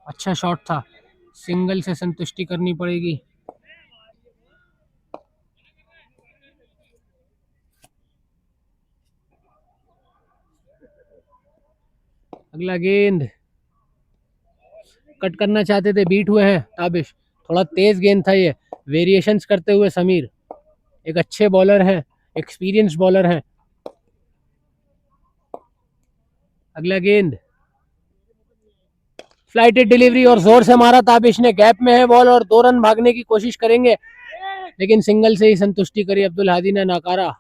अच्छा शॉट था, सिंगल से संतुष्टि करनी पड़ेगी। अगला गेंद कट करना चाहते थे, बीट हुए हैं ताबिश, थोड़ा तेज गेंद था ये, वेरिएशंस करते हुए समीर, एक अच्छे बॉलर हैं, एक्सपीरियंस बॉलर हैं। अगला गेंद फ्लाइटेड डिलीवरी और जोर से मारा ताबिश ने, गैप में है बॉल और 2 रन भागने की कोशिश करेंगे, लेकिन सिंगल से ही संतुष्टि करी अब्दुल हादी ने, नाकारा।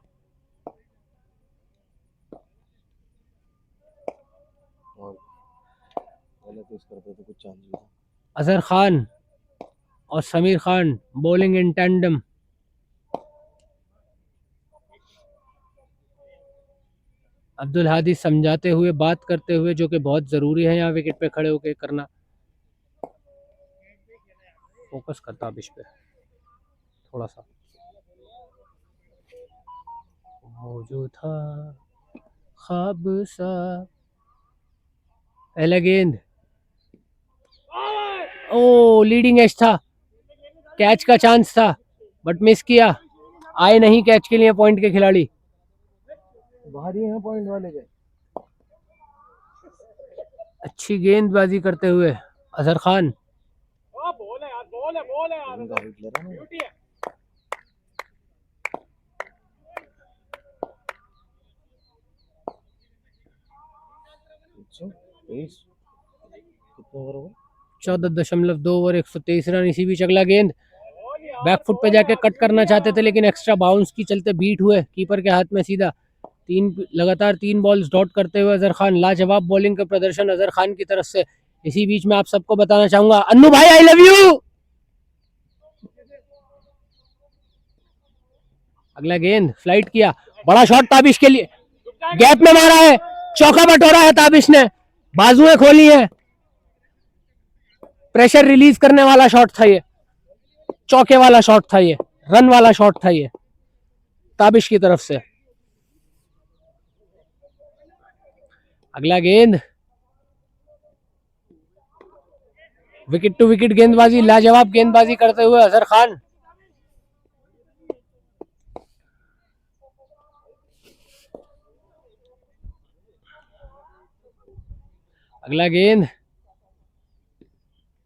अजहर खान और Sameer Khan bowling in tandem. Abdul Hadi समझाते हुए, बात करते हुए, जो कि बहुत ज़रूरी है यहाँ विकेट पे खड़े होकर करना। फोकस करता ताबिश पे थोड़ा सा। वो जो था ख्वाब सा। पहला गेंद ओ लीडिंग एज था, कैच का चांस था बट मिस किया, आए नहीं कैच के लिए पॉइंट के खिलाड़ी। बाहर ही हैं पॉइंट वाले के। अच्छी गेंदबाजी करते हुए अजहर खान। कितना ओवर हुआ? 14.2 ओवर 123 रन। इसी बीच अगला गेंद बैकफुट पे जाके कट करना चाहते थे, लेकिन एक्स्ट्रा बाउंस की चलते बीट हुए कीपर के हाथ में सीधा। लगातार 3 बॉल्स डॉट करते हुए अजहर खान, लाजवाब बॉलिंग का प्रदर्शन अजहर खान की तरफ से। इसी बीच में आप सबको बताना चाहूंगा, अन्नू भाई आई लव यू। अगला गेंद फ्लाइट किया, बड़ा शॉट ताबिश के लिए, गैप में मारा है, चौका बटोरा है ताबिश ने, बाजुएं खोली है, प्रेशर रिलीज करने वाला शॉट था ये, चौके वाला शॉट था ये, रन वाला शॉट था ये ताबिश की तरफ से। अगला गेंद विकेट टू विकेट गेंदबाजी, लाजवाब गेंदबाजी करते हुए अजहर खान। अगला गेंद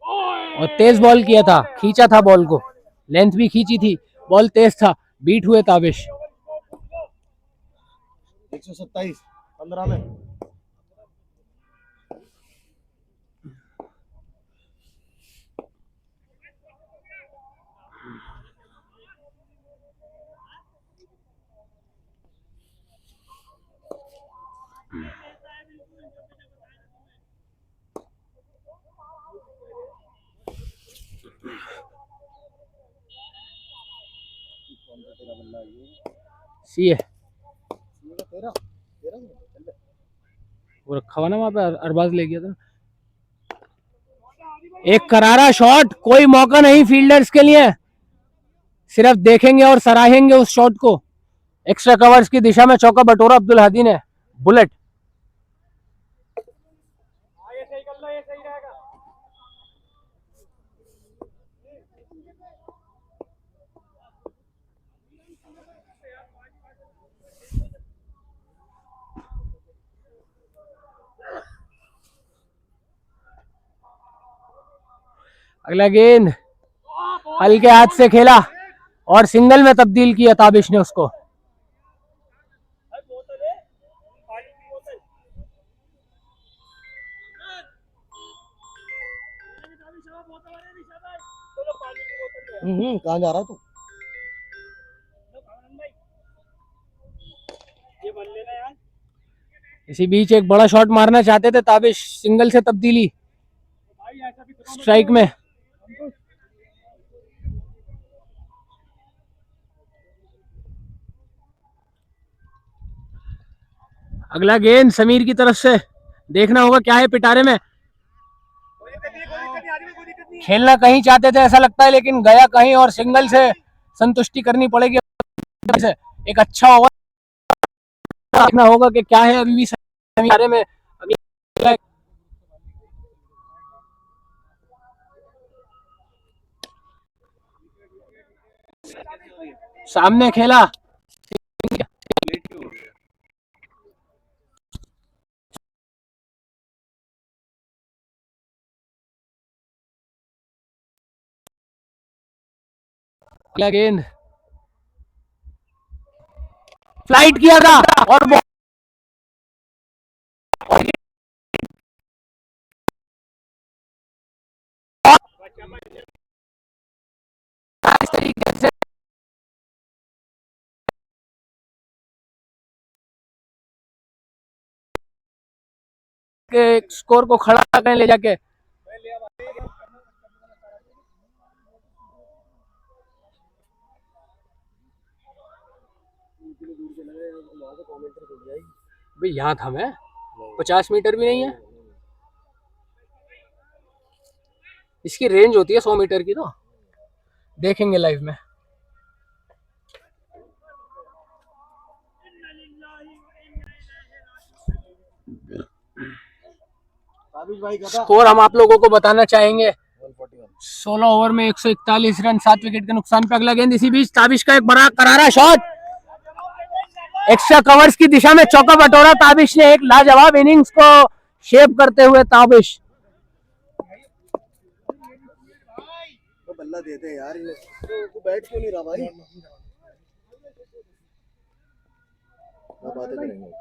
और तेज बॉल किया था, खींचा था बॉल को, लेंथ भी खींची थी, बॉल तेज था, बीट हुए ताबिश। 127 15 में। सी है तेरा वो रखा हुआ ना वहां पे, अरबाज ले गया था। एक करारा शॉट, कोई मौका नहीं फील्डर्स के लिए, सिर्फ देखेंगे और सराहेंगे उस शॉट को। एक्स्ट्रा कवर्स की दिशा में चौका बटोरा अब्दुल हादी ने, बुलेट। अगला गेंद हल्के हाथ से खेला और सिंगल में तब्दील किया ताबिश ने उसको। कहाँ जा रहा तू? इसी बीच एक बड़ा शॉट मारना चाहते थे ताबिश, सिंगल से तब्दीली स्ट्राइक में। अगला गेंद समीर की तरफ से, देखना होगा क्या है पिटारे में। खेलना कहीं चाहते थे ऐसा लगता है, लेकिन गया कहीं और सिंगल से संतुष्टि करनी पड़ेगी। एक अच्छा ओवर देखना होगा कि क्या है अभी भी पिटारे में। सामने खेला, अगला गेंद फ्लाइट किया था और इस तरीके से स्कोर को खड़ा करने ले जाके। भाई यहाँ था मैं, 50 मीटर भी नहीं है, इसकी रेंज होती है 100 मीटर की। तो देखेंगे लाइव में। स्कोर हम आप लोगों को बताना चाहेंगे। 16 ओवर में 141 रन, 7 विकेट के नुकसान पे। अगला गेंद इसी बीच ताबिश का एक बड़ा करारा शॉट, एक्स्ट्रा कवर्स की दिशा में चौका बटोरा ताबिश ने। एक लाजवाब इनिंग्स को शेप करते हुए ताबिश। तो बल्ला देते यार, तो बैठ क्यों नहीं रहा भाई? बातें करेंगे।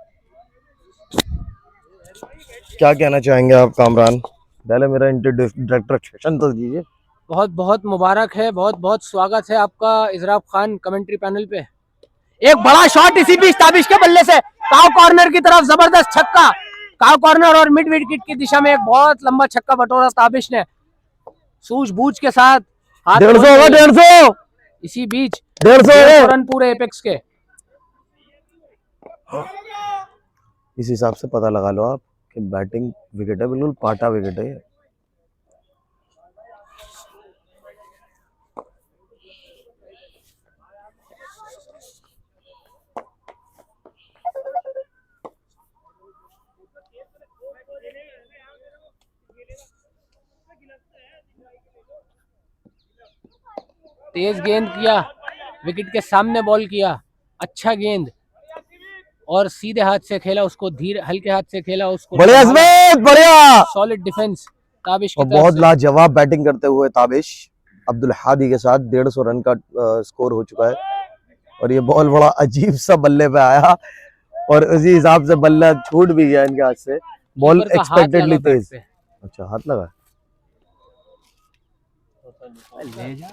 क्या कहना चाहेंगे आप कामरान? पहले मेरा इंट्रोडक्शन तो दीजिए। बहुत बहुत मुबारक है, बहुत बहुत स्वागत है आपका इजराब खान कमेंट्री पैनल पे। एक बड़ा शॉट इसी बीच ताबिश के बल्ले से, काव कॉर्नर की तरफ जबरदस्त छक्का। काव कॉर्नर और मिड विकेट की दिशा में एक बहुत लंबा छक्का बटोरा ताबिश ने, सूझबूझ के साथ। 150 इसी बीच 150 रन पूरे एपेक्स के। इस हिसाब से पता लगा लो आप कि बैटिंग विकेट है, बिल्कुल पाटा विकेट है। तेज गेंद किया, विकेट के सामने बॉल किया, अच्छा गेंद और सीधे हाथ से खेला उसको, धीरे हल्के हाथ से खेला उसको। बढ़िया स्मिथ, बढ़िया, सॉलिड डिफेंस ताबिश की और तरफ बहुत से। लाजवाब बैटिंग करते हुए ताबिश अब्दुल हादी के साथ 150 रन का स्कोर हो चुका है। और ये बॉल बड़ा अजीब सा बल्ले पे आया और उसी हिसाब से बल्ला छूट भी गया इनके हाथ से। बॉल एक्सपेक्टेडली तेज। अच्छा, हाथ लगा। ले जा।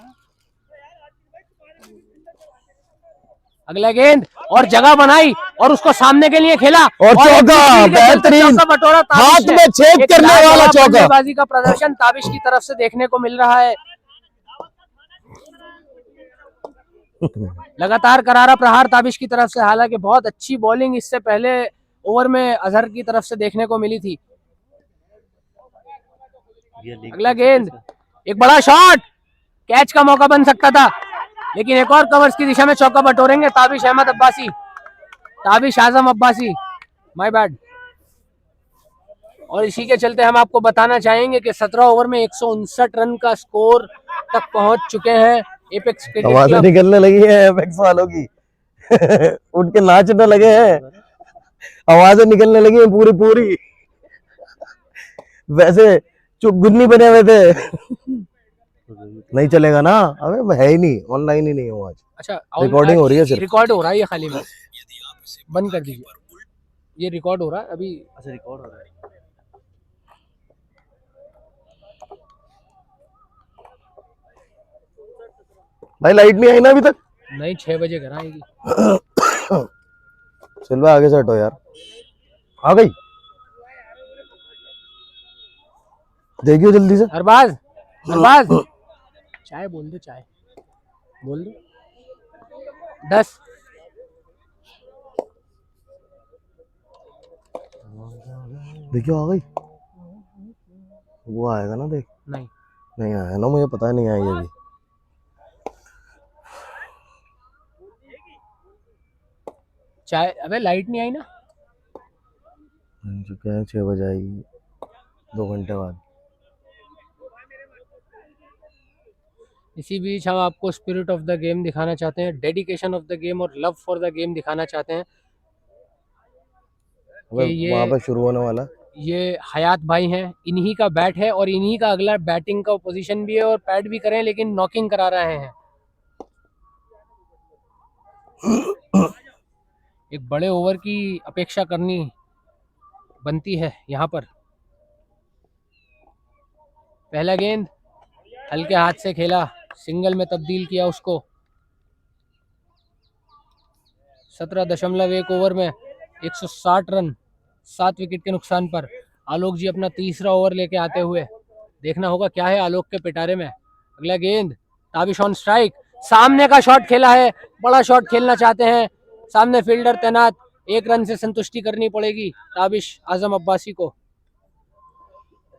अगला गेंद और जगह बनाई और उसको सामने के लिए खेला और चौका, बेहतरीन, हाथ में छेद करने वाला चौका। बल्लेबाजी का प्रदर्शन ताबिश की तरफ से देखने को मिल रहा है। लगातार करारा प्रहार ताबिश की तरफ से, हालांकि बहुत अच्छी बॉलिंग इससे पहले ओवर में अजहर की तरफ से देखने को मिली थी। अगला गेंद, एक बड़ा शॉट, कैच का मौका बन सकता था, लेकिन एक और कवर्स की दिशा में चौका बटोरेंगे ताबिश अहमद अब्बासी, ताबिश आजम अब्बासी, माय बैड। और इसी के चलते हम आपको बताना चाहेंगे कि 17 ओवर में 159 रन का स्कोर तक पहुंच चुके हैं एपेक्स क्रिकेट आवाजें क्लब। निकलने लगी है एपेक्स वालों की उठ के नाचने लगे हैं, आवाजें निकलने लगी हैं पूरी पूरी। वैसे चुगुन्नी बने हुए थे नहीं चलेगा ना, अबे है ही नहीं, ऑनलाइन ही नहीं हूँ आज। अच्छा, रिकॉर्डिंग हो रही है सिर्फ। रिकॉर्ड हो रहा है ये खाली में, बंद कर दीजिए, ये रिकॉर्ड हो रहा है अभी। अच्छा रिकॉर्ड हो रहा है। भाई लाइट नहीं आई ना अभी तक? नहीं, 6 बजे घर आएगी। सिल्वा आगे से हटो यार, आ गई, देखियो जल्दी से। अरबाज, अरबाज चाय बोल दो, चाय बोल दो। 10 देखियो आ गई, वो आएगा ना, देख। नहीं, नहीं आया ना, मुझे पता नहीं आई अभी। चाय, अबे लाइट नहीं आई ना। जो क्या है 6 बजे आएगी, 2 घंटे बाद। इसी बीच हम आपको स्पिरिट ऑफ द गेम दिखाना चाहते हैं, डेडिकेशन ऑफ द गेम और लव फॉर द गेम दिखाना चाहते हैं। कि वहाँ पे शुरू होने वाला। ये हयात भाई हैं, इन्हीं का बैट है और इन्हीं का अगला बैटिंग का पोजीशन भी है और पैड भी करें, लेकिन नॉकिंग करा रहे हैं। एक बड़े ओवर की अपेक्षा करनी बनती है यहाँ पर। पहला गेंद हल्के हाथ से खेला, सिंगल में तब्दील किया उसको। 17.1 ओवर में 160 रन, 7 विकेट के नुकसान पर आलोक जी अपना तीसरा ओवर लेके आते हुए। देखना होगा क्या है आलोक के पिटारे में। अगला गेंद, ताबिश ऑन स्ट्राइक, सामने का शॉट खेला है, बड़ा शॉट खेलना चाहते हैं, सामने फील्डर तैनात, 1 रन से संतुष्टि करनी पड़ेगी ताबिश आजम अब्बासी को।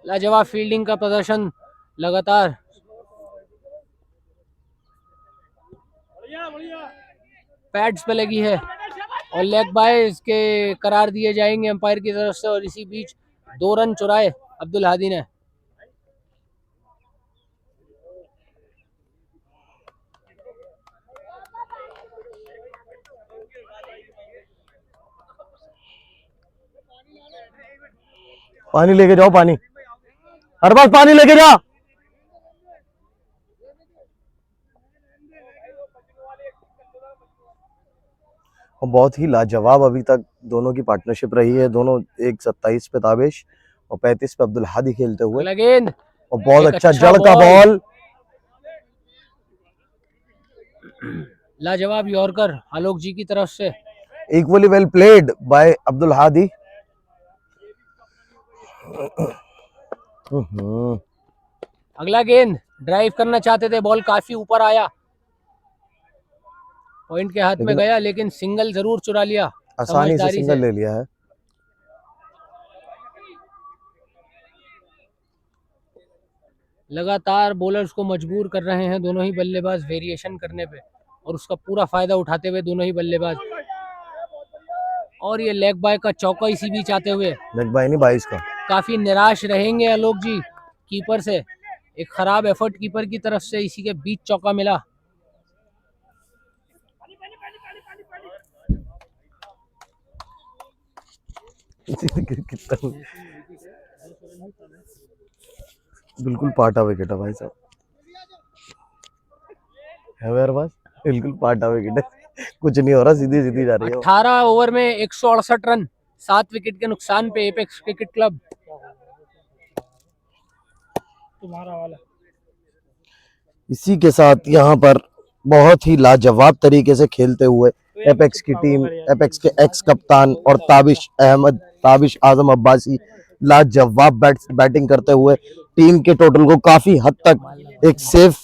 लाजवाब फील्डिंग का प्रदर्शन लगातार। पैड्स पे लगी है और लेग बाय के करार दिए जाएंगे अंपायर की तरफ से। और इसी बीच 2 रन चुराए अब्दुल हादी ने। पानी लेके जाओ, पानी, हर बार पानी लेके जा। और बहुत ही लाजवाब अभी तक दोनों की पार्टनरशिप रही है। दोनों, एक 27 पे ताबिश और 35 पे अब्दुल हादी खेलते हुए। गेंद और बहुत एक अच्छा अच्छा जड़ का बॉल, लाजवाब यॉर्कर आलोक जी की तरफ से। Equally well played by Abdul Hadi. अगला गेंद ड्राइव करना चाहते थे, बॉल काफी ऊपर आया, पॉइंट के हाथ में गया, लेकिन सिंगल जरूर चुरा लिया, आसानी से सिंगल ले लिया है। लगातार बॉलर्स को मजबूर कर रहे हैं दोनों ही बल्लेबाज वेरिएशन करने पे, और उसका पूरा फायदा उठाते हुए दोनों ही बल्लेबाज। और ये लेग बाय का चौका इसी बीच आते हुए। लेग बाय नहीं, 22 का। काफी निराश रहेंगे आलोक जी कीपर से, एक खराब एफर्ट कीपर की तरफ से, इसी के बीच चौका मिला। बिल्कुल पाटा विकेट है भाई साहब, है मेरे पास, बिल्कुल पाटा विकेट है, कुछ नहीं हो रहा, सीधी सीधी जा रही है। 18 ओवर में 168 रन, 7 विकेट के नुकसान पे एपेक्स क्रिकेट क्लब। तुम्हारा वाला इसी के साथ यहाँ पर बहुत ही लाजवाब तरीके से खेलते हुए एपेक्स की टीम, एपेक्स के एक्स कप्तान और ताबिश आजम अब्बासी लाजवाब बैटिंग करते हुए टीम के टोटल को काफी हद तक एक सेफ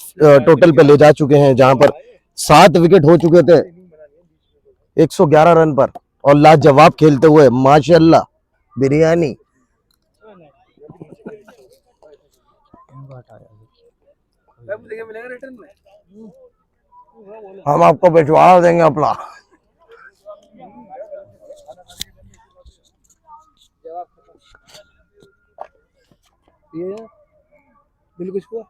टोटल पे ले जा चुके हैं, जहां पर 7 विकेट हो चुके थे 111 रन पर, और लाजवाब खेलते हुए माशाल्लाह बिरयानी। मिलेगा रिटर्न में। हम आपको भिजवा देंगे अपना। ये बिल कुछ हुआ?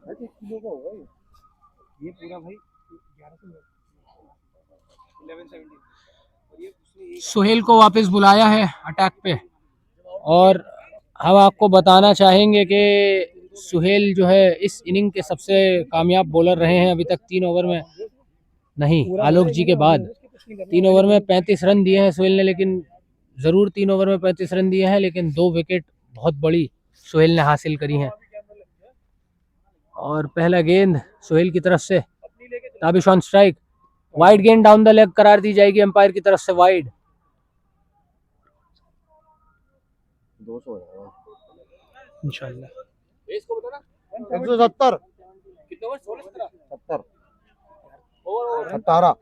किलो का होगा ये पूरा भाई 1170 और ये उसने सुहेल को वापस बुलाया है अटैक पे, और हम आपको बताना चाहेंगे कि सुहेल जो है इस इनिंग के सबसे कामयाब बॉलर रहे हैं अभी तक। 3 ओवर में नहीं, आलोक जी के बाद 3 ओवर में 35 रन दिए हैं सुहेल ने, लेकिन ज़रूर 3 ओवर में 35 रन दिए हैं, लेकिन 2 विकेट बहुत बड़ी सुहेल ने हासिल करी हैं। और पहला गेंद सुहेल की तरफ से, ताबिश ऑन स्ट्राइक, वाइड गेंद डाउन द लेग करार दी जाएगी अंपायर की तरफ से, वाइड। 200 इंशाल्लाह। 170 18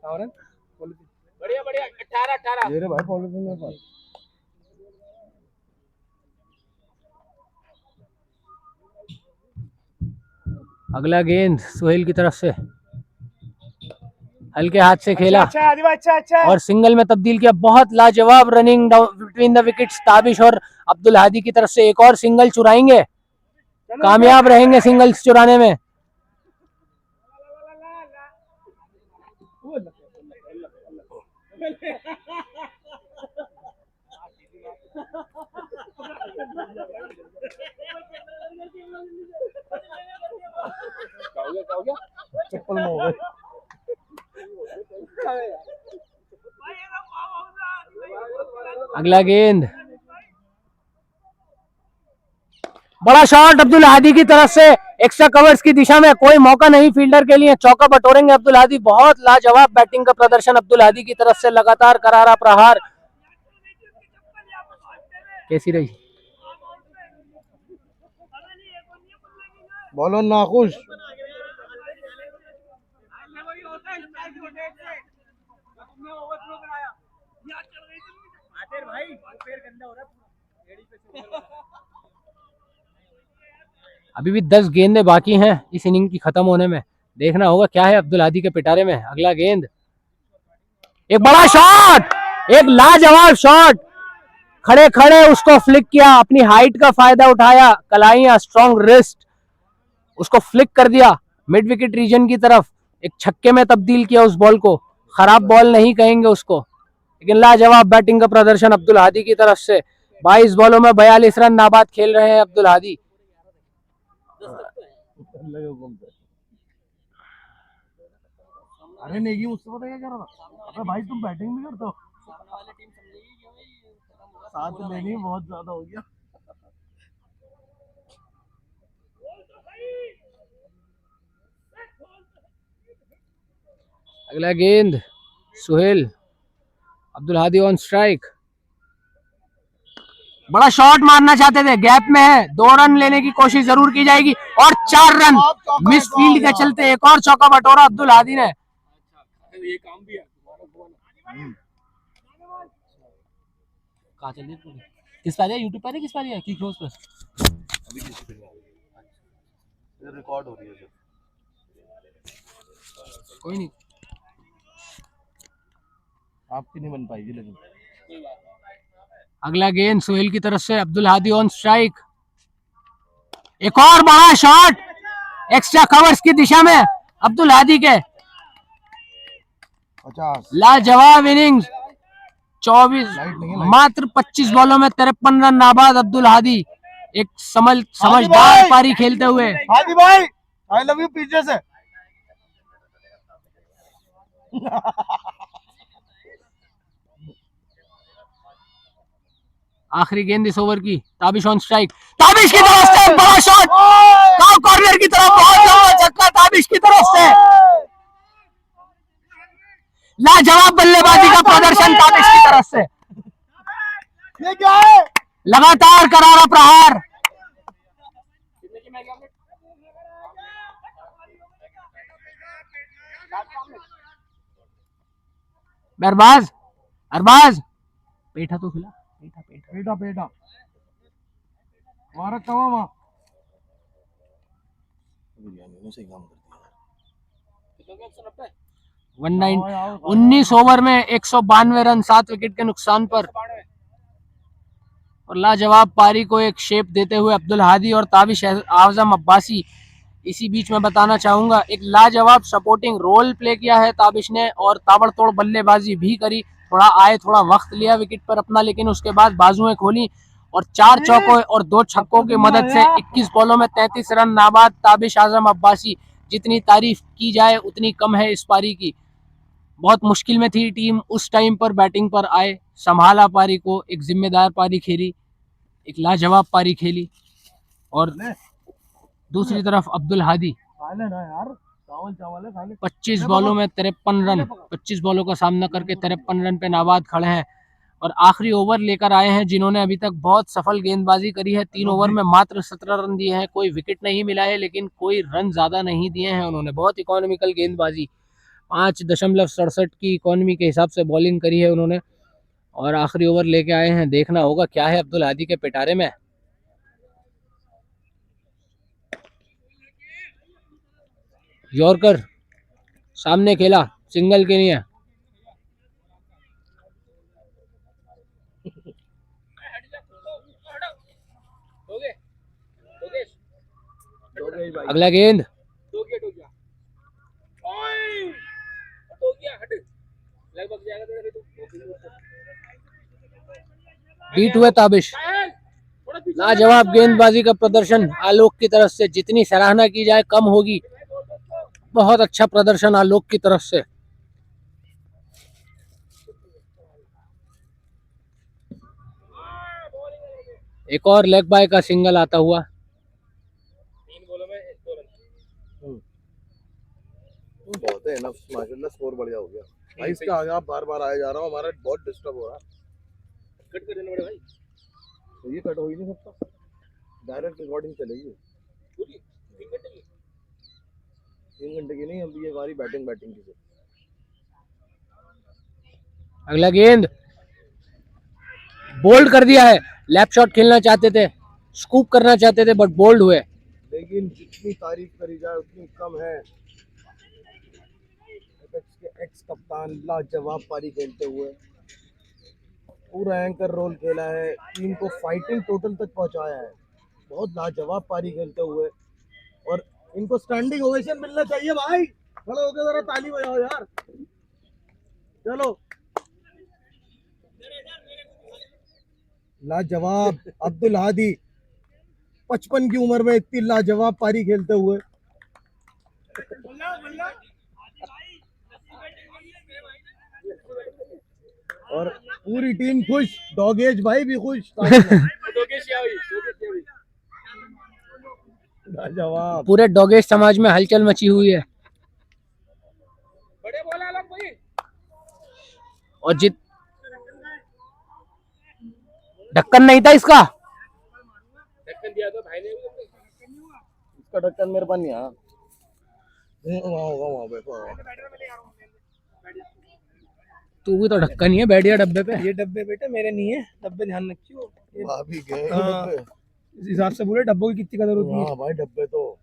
बढ़िया बढ़िया, 18 ये रे भाई पॉलिथिन में पास। अगला गेंद सुहेल की तरफ से हल्के हाथ से खेला अच्छा और सिंगल में तब्दील किया। बहुत लाजवाब running between the wickets Tabish और अब्दुल हादी की तरफ से। एक और सिंगल चुराएंगे, कामयाब रहेंगे सिंगल्स चुराने में। चप्पल में हो गए। अगला गेंद, बड़ा शॉट अब्दुल हादी की तरफ से, एक्स्ट्रा कवर्स की दिशा में, कोई मौका नहीं फील्डर के लिए, चौका बटोरेंगे अब्दुल हादी। बहुत लाजवाब बैटिंग का प्रदर्शन अब्दुल हादी की तरफ से, लगातार करारा प्रहार। कैसी रही? बॉलर नाखुश। अभी भी 10 गेंदें बाकी हैं इस इनिंग की खत्म होने में। देखना होगा क्या है अब्दुल हादी के पिटारे में। अगला गेंद, एक बड़ा शॉट, एक लाजवाब शॉट, खड़े खड़े उसको फ्लिक किया, अपनी हाइट का फायदा उठाया, कलाइयां, स्ट्रॉन्ग रिस्ट, उसको फ्लिक कर दिया मिड विकेट रीजन की तरफ। एक छक्के में तब्दील किया उस बॉल को। खराब बॉल नहीं कहेंगे उसको, लेकिन लाजवाब बैटिंग का प्रदर्शन अब्दुल हादी की तरफ से। 22 बॉलों में 42 रन नाबाद खेल रहे हैं अब्दुल हादी। अरे नहीं, मुझसे पता क्या कर रहा था? अबे भाई तुम बैटिंग भी करते हो? साथ लेनी बहुत ज्यादा हो गया। अगला गेंद सुहेल, अब्दुल हादी ऑन स्ट्राइक, बड़ा शॉट मारना चाहते थे, गैप में है, 2 रन लेने की कोशिश जरूर की जाएगी और 4 रन मिस फील्ड के चलते एक और चौका बटोरा अब्दुल हादी ने। ये काम भी है। कहाँ चल रही है? किस पर है? यूट्यूब पर है, किस पर है? की क्लोज पर? अभी किसी पे नहीं, रिकॉर्ड हो रही है। कोई नहीं, आपकी नहीं बन पाएगी लेकिन। अगला गेंद सुहेल की तरफ से, अब्दुल हादी ऑन स्ट्राइक, एक और बड़ा शॉट एक्स्ट्रा कवर्स की दिशा में अब्दुल हादी के। 50 लाजवाब इनिंग्स, 24 मात्र 25 बॉलों में 53 रन नाबाद अब्दुल हादी। एक समझदार पारी खेलते हुए। हादी भाई आई लव यू पीछे से। आखिरी गेंद इस ओवर की, ताबिश ऑन स्ट्राइक, ताबिश की तरफ से बड़ा शॉट, कॉर्नर की तरफ, बहुत लंबा छक्का ताबिश की तरफ से। लाजवाब बल्लेबाजी का प्रदर्शन ताबिश की तरफ से, ये क्या है? लगातार करारा प्रहार। अरबाज अरबाज पेठा तो खिला, पेठा पेठा पेटा पेटा वहाँ रखा हुआ वहाँ। 19 ओवर में 192 रन 7 विकेट के नुकसान पर, और लाजवाब पारी को एक शेप देते हुए अब्दुल हादी और ताबिश आजम अब्बासी। इसी बीच में बताना चाहूंगा एक लाजवाब सपोर्टिंग रोल प्ले किया है ताबिश ने, और ताबड़तोड़ बल्लेबाजी भी करी। थोड़ा आए, थोड़ा वक्त लिया विकेट पर अपना, लेकिन उसके बाद बाजुएं खोली और 4 चौकों और 2 छक्कों की मदद से 21 बॉलों में 33 रन नाबाद ताबिश आजम अब्बासी। जितनी तारीफ की जाए उतनी कम है इस पारी की। बहुत मुश्किल में थी टीम, उस टाइम पर बैटिंग पर आए, संभाला पारी को, एक जिम्मेदार पारी खेली, एक लाजवाब पारी खेली। और दूसरी तरफ अब्दुल हादी 25 बॉलों में 53 रन, 25 बॉलों का सामना करके 53 रन पे नाबाद खड़े हैं, और आखिरी ओवर लेकर आए हैं जिन्होंने अभी तक बहुत सफल गेंदबाजी करी है। 3 ओवर में मात्र 17 रन दिए हैं, कोई विकेट नहीं मिला है, लेकिन कोई रन ज्यादा नहीं दिए हैं उन्होंने। बहुत इकोनॉमिकल गेंदबाजी, 5.67 की इकोनॉमी के हिसाब से बॉलिंग करी है उन्होंने, और आखिरी ओवर लेके आए हैं। देखना होगा क्या है अब्दुल हादी के पिटारे में। यॉर्कर सामने खेला, सिंगल के लिए। अगला गेंद बीट हुए ताबिश। लाजवाब गेंदबाजी का प्रदर्शन आलोक की तरफ से, जितनी सराहना की जाए कम होगी। बहुत अच्छा प्रदर्शन आलोक की तरफ से। एक और लेग बाय का सिंगल आता हुआ। बहुत है ना, माशाल्लाह स्कोर बढ़िया हो गया भाई। इसके आगे आप बार बार आए जा रहा हूँ, हमारा बहुत डिस्टर्ब हो रहा है। कट कर देना पड़ेगा भाई, तो ये कट हो ही नहीं सकता, डायरेक्ट रिकॉर्डिंग चलेगी 3 घंटे की नहीं, अब ये हमारी बैटिंग की। अगला गेंद बोल्ड कर दिया है। लैप शॉट खेलना चाहते थे, स्कूप करना चाहते थे, बट बोल्ड हुए। लेकिन जितनी तारीफ करी जाए उतनी कम है। एक्स कप्तान लाजवाब पारी खेलते हुए, पूरा एंकर रोल खेला है, टीम को फाइटिंग टोटल तक पहुंचाया है। बहुत लाजवाब पारी खेलते हुए, और इनको स्टैंडिंग ओवेशन मिलना चाहिए भाई। खड़े होकर जरा ताली बजाओ यार। चलो, लाजवाब अब्दुल हादी 55 की उम्र में इतनी लाजवाब पारी खेलते हुए। और पूरी टीम खुश, डॉगेज भाई भी खुश। लाजवाब, पूरे डॉगेज समाज में हलचल मची हुई है। और ढक्कन नहीं था इसका, ढक्कन दिया तो भाई ने, इसका ढक्कन मेरे पास नहीं आया। तू भी तो ढक्कन ही है, बैठ गया डब्बे पे। ये डब्बे बेटे मेरे नहीं है, डब्बे ध्यान रखियो। भाभी गए हाँ, डब्बे। इस हिसाब से बोले डब्बों की कितनी कदर होती है। हाँ भाई, डब्बे तो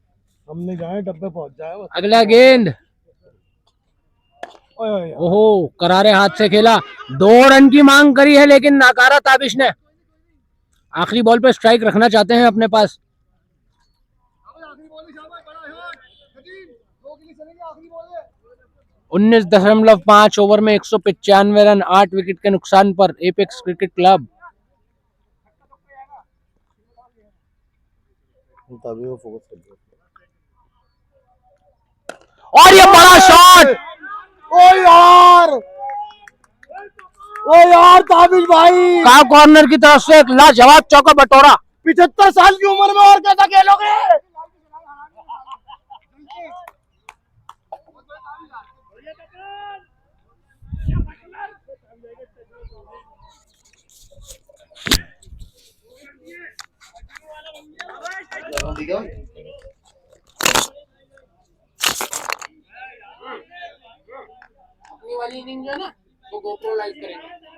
हमने जाए, डब्बे पहुंच जाए। अगला गेंद, ओहो, करारे हाथ से खेला। 2 रन की मांग करी है, लेकिन नाकारा ताबिश ने। आखिरी बॉल पे स्ट्राइक रखना चाहते हैं अपने पास। 19.5 ओवर में 195 रन 8 विकेट के नुकसान पर एपेक्स क्रिकेट क्लब। तभी वो फोकस कर दिया। और ये बड़ा शॉट, ओ यार ताबिश भाई, का कॉर्नर की तरफ से एक लाजवाब चौका बटोरा। 75 साल की उम्र में और कैसा खेलोगे। वाली इनिंग जो है ना वो GoPro लाइव करेंगे।